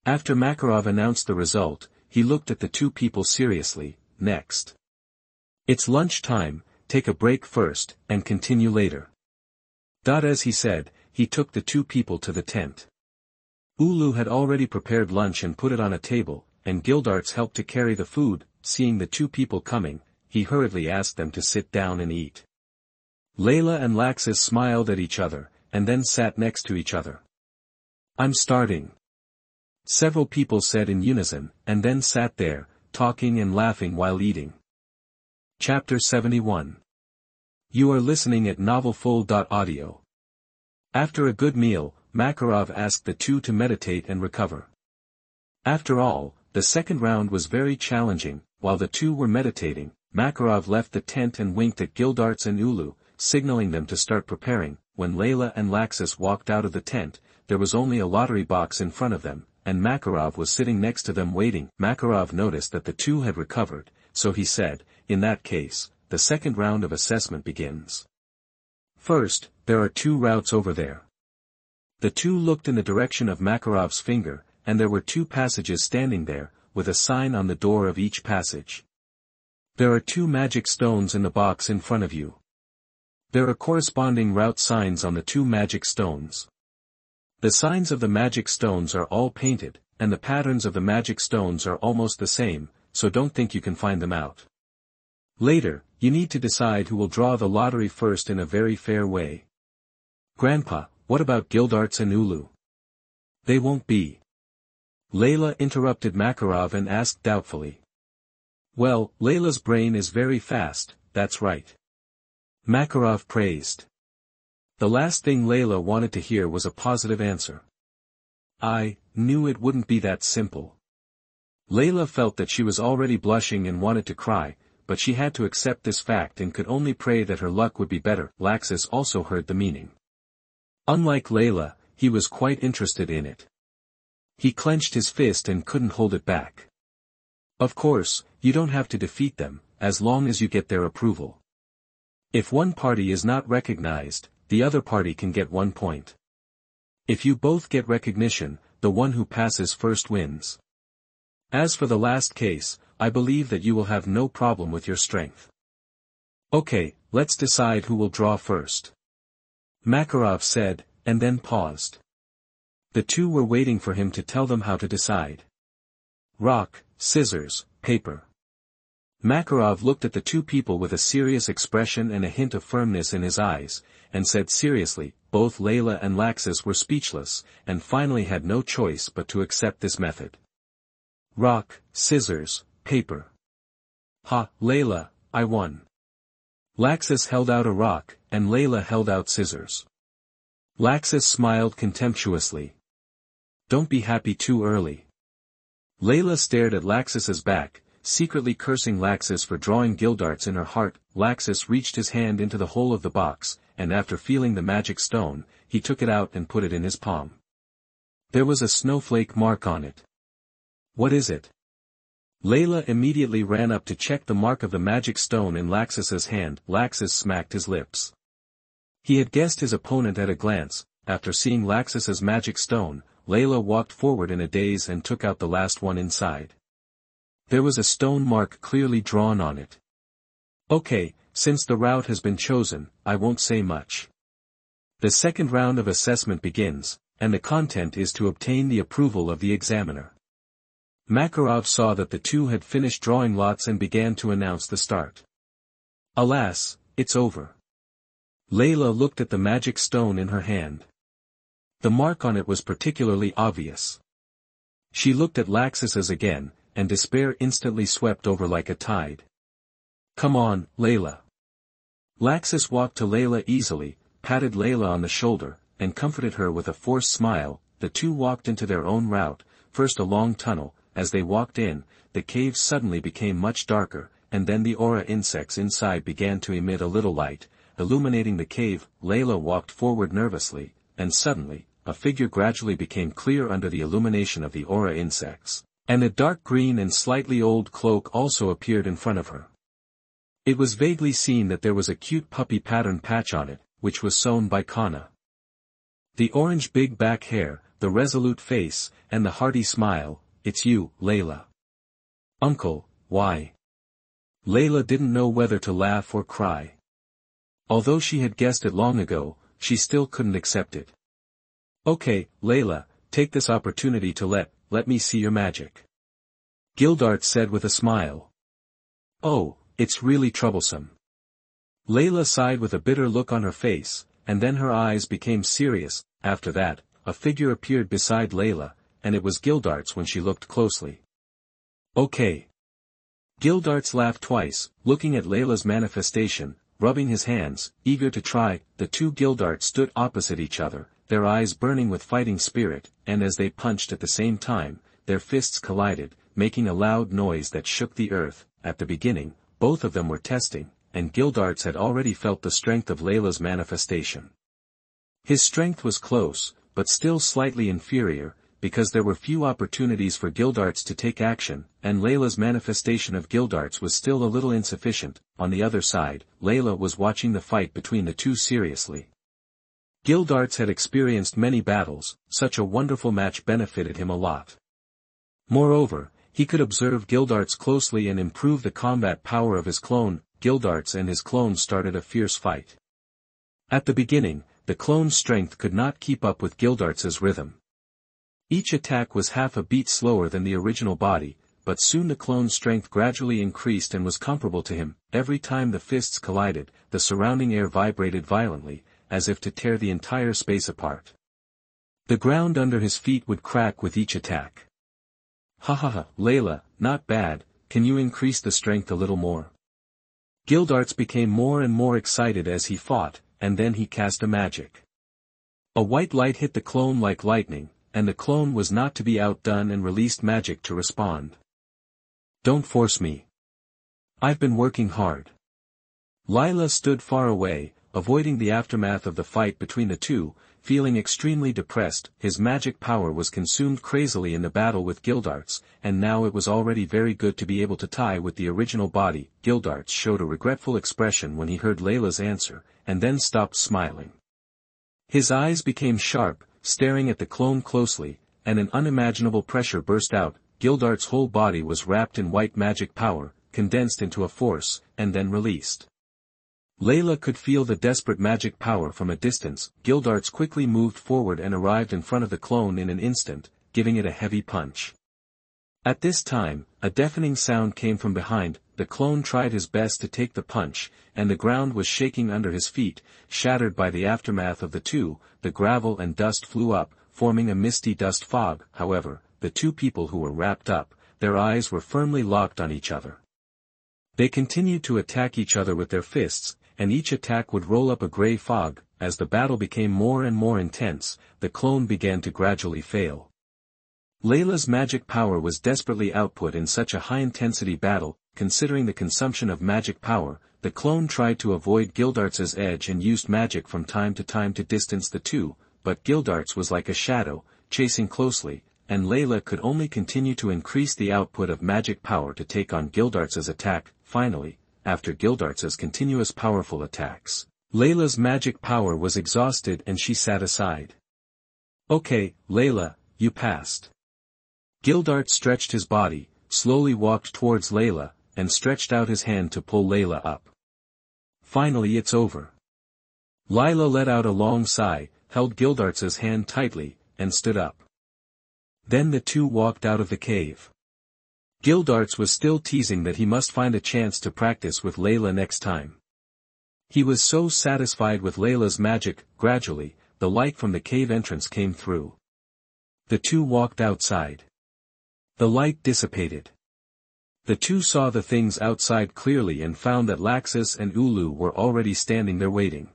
After Makarov announced the result, he looked at the two people seriously. Next. It's lunch time, take a break first, and continue later. As he said, he took the two people to the tent. Ulu had already prepared lunch and put it on a table, and Gildarts helped to carry the food. Seeing the two people coming, he hurriedly asked them to sit down and eat. Leila and Laxus smiled at each other, and then sat next to each other. I'm starting. Several people said in unison, and then sat there, talking and laughing while eating. Chapter 71. You are listening at novelfull.audio. After a good meal, Makarov asked the two to meditate and recover. After all, the second round was very challenging. While the two were meditating, Makarov left the tent and winked at Gildarts and Ulu, signaling them to start preparing. When Leila and Laxus walked out of the tent, there was only a lottery box in front of them, and Makarov was sitting next to them waiting. Makarov noticed that the two had recovered, so he said, in that case, the second round of assessment begins. First, there are 2 routes over there. The two looked in the direction of Makarov's finger, and there were 2 passages standing there, with a sign on the door of each passage. There are 2 magic stones in the box in front of you. There are corresponding route signs on the 2 magic stones. The signs of the magic stones are all painted, and the patterns of the magic stones are almost the same, so don't think you can find them out. Later, you need to decide who will draw the lottery first in a very fair way. Grandpa, what about Gildarts and Ulu? They won't be. Leila interrupted Makarov and asked doubtfully. Well, Leila's brain is very fast, that's right. Makarov praised. The last thing Leila wanted to hear was a positive answer. I knew it wouldn't be that simple. Leila felt that she was already blushing and wanted to cry, but she had to accept this fact and could only pray that her luck would be better. Laxus also heard the meaning. Unlike Leila, he was quite interested in it. He clenched his fist and couldn't hold it back. Of course, you don't have to defeat them, as long as you get their approval. If one party is not recognized, the other party can get 1 point. If you both get recognition, the one who passes first wins. As for the last case, I believe that you will have no problem with your strength. Okay, let's decide who will draw first. Makarov said, and then paused. The two were waiting for him to tell them how to decide. Rock, scissors, paper. Makarov looked at the two people with a serious expression and a hint of firmness in his eyes, and said seriously. Both Leila and Laxus were speechless, and finally had no choice but to accept this method. Rock, scissors, paper. Ha, Leila, I won. Laxus held out a rock, and Leila held out scissors. Laxus smiled contemptuously. Don't be happy too early. Leila stared at Laxus's back, secretly cursing Laxus for drawing Gildarts in her heart. Laxus reached his hand into the hole of the box, and after feeling the magic stone, he took it out and put it in his palm. There was a snowflake mark on it. What is it? Leila immediately ran up to check the mark of the magic stone in Laxus's hand. Laxus smacked his lips. He had guessed his opponent at a glance. After seeing Laxus's magic stone, Leila walked forward in a daze and took out the last one inside. There was a stone mark clearly drawn on it. Okay, since the route has been chosen, I won't say much. The second round of assessment begins, and the content is to obtain the approval of the examiner. Makarov saw that the two had finished drawing lots and began to announce the start. Alas, it's over. Leila looked at the magic stone in her hand. The mark on it was particularly obvious. She looked at Laxus's again, and despair instantly swept over like a tide. Come on, Leila. Laxus walked to Leila easily, patted Leila on the shoulder, and comforted her with a forced smile. The two walked into their own route, first a long tunnel, as they walked in, the cave suddenly became much darker, and then the aura insects inside began to emit a little light, illuminating the cave. Leila walked forward nervously, and suddenly, a figure gradually became clear under the illumination of the aura insects, and a dark green and slightly old cloak also appeared in front of her. It was vaguely seen that there was a cute puppy pattern patch on it, which was sewn by Kana. The orange big back hair, the resolute face, and the hearty smile. "It's you, Leila." "Uncle, why?" Leila didn't know whether to laugh or cry. Although she had guessed it long ago, she still couldn't accept it. "Okay, Leila, take this opportunity to let me see your magic," Gildart said with a smile. "Oh, it's really troublesome." Leila sighed with a bitter look on her face, and then her eyes became serious. After that, a figure appeared beside Leila, and it was Gildart's when she looked closely. "Okay." Gildarts laughed twice, looking at Leila's manifestation, rubbing his hands, eager to try. The two Gildarts stood opposite each other, their eyes burning with fighting spirit, and as they punched at the same time, their fists collided, making a loud noise that shook the earth. At the beginning, both of them were testing, and Gildarts had already felt the strength of Leila's manifestation. His strength was close, but still slightly inferior, because there were few opportunities for Gildarts to take action, and Leila's manifestation of Gildarts was still a little insufficient. On the other side, Leila was watching the fight between the two seriously. Gildarts had experienced many battles, such a wonderful match benefited him a lot. Moreover, he could observe Gildarts closely and improve the combat power of his clone. Gildarts and his clone started a fierce fight. At the beginning, the clone's strength could not keep up with Gildarts's rhythm. Each attack was half a beat slower than the original body, but soon the clone's strength gradually increased and was comparable to him. Every time the fists collided, the surrounding air vibrated violently, as if to tear the entire space apart. The ground under his feet would crack with each attack. "Ha ha ha, Leila, not bad, can you increase the strength a little more?" Gildarts became more and more excited as he fought, and then he cast a magic. A white light hit the clone like lightning, and the clone was not to be outdone and released magic to respond. "Don't force me. I've been working hard." Leila stood far away, avoiding the aftermath of the fight between the two, feeling extremely depressed. His magic power was consumed crazily in the battle with Gildarts, and now it was already very good to be able to tie with the original body. Gildarts showed a regretful expression when he heard Leila's answer, and then stopped smiling. His eyes became sharp, staring at the clone closely, and an unimaginable pressure burst out. Gildart's whole body was wrapped in white magic power, condensed into a force, and then released. Leila could feel the desperate magic power from a distance. Gildarts quickly moved forward and arrived in front of the clone in an instant, giving it a heavy punch. At this time, a deafening sound came from behind. The clone tried his best to take the punch, and the ground was shaking under his feet, shattered by the aftermath of the two. The gravel and dust flew up, forming a misty dust fog. However, the two people who were wrapped up, their eyes were firmly locked on each other. They continued to attack each other with their fists, and each attack would roll up a gray fog. As the battle became more and more intense, the clone began to gradually fail. Leila's magic power was desperately output in such a high-intensity battle. Considering the consumption of magic power, the clone tried to avoid Gildarts's edge and used magic from time to time to distance the two, but Gildarts was like a shadow, chasing closely, and Leila could only continue to increase the output of magic power to take on Gildarts's attack. Finally, after Gildarts's continuous powerful attacks, Leila's magic power was exhausted and she sat aside. "Okay, Leila, you passed." Gildart stretched his body, slowly walked towards Leila, and stretched out his hand to pull Leila up. "Finally it's over." Leila let out a long sigh, held Gildarts's hand tightly, and stood up. Then the two walked out of the cave. Gildarts was still teasing that he must find a chance to practice with Leila next time. He was so satisfied with Leila's magic. Gradually, the light from the cave entrance came through. The two walked outside. The light dissipated. The two saw the things outside clearly and found that Laxus and Ulu were already standing there waiting.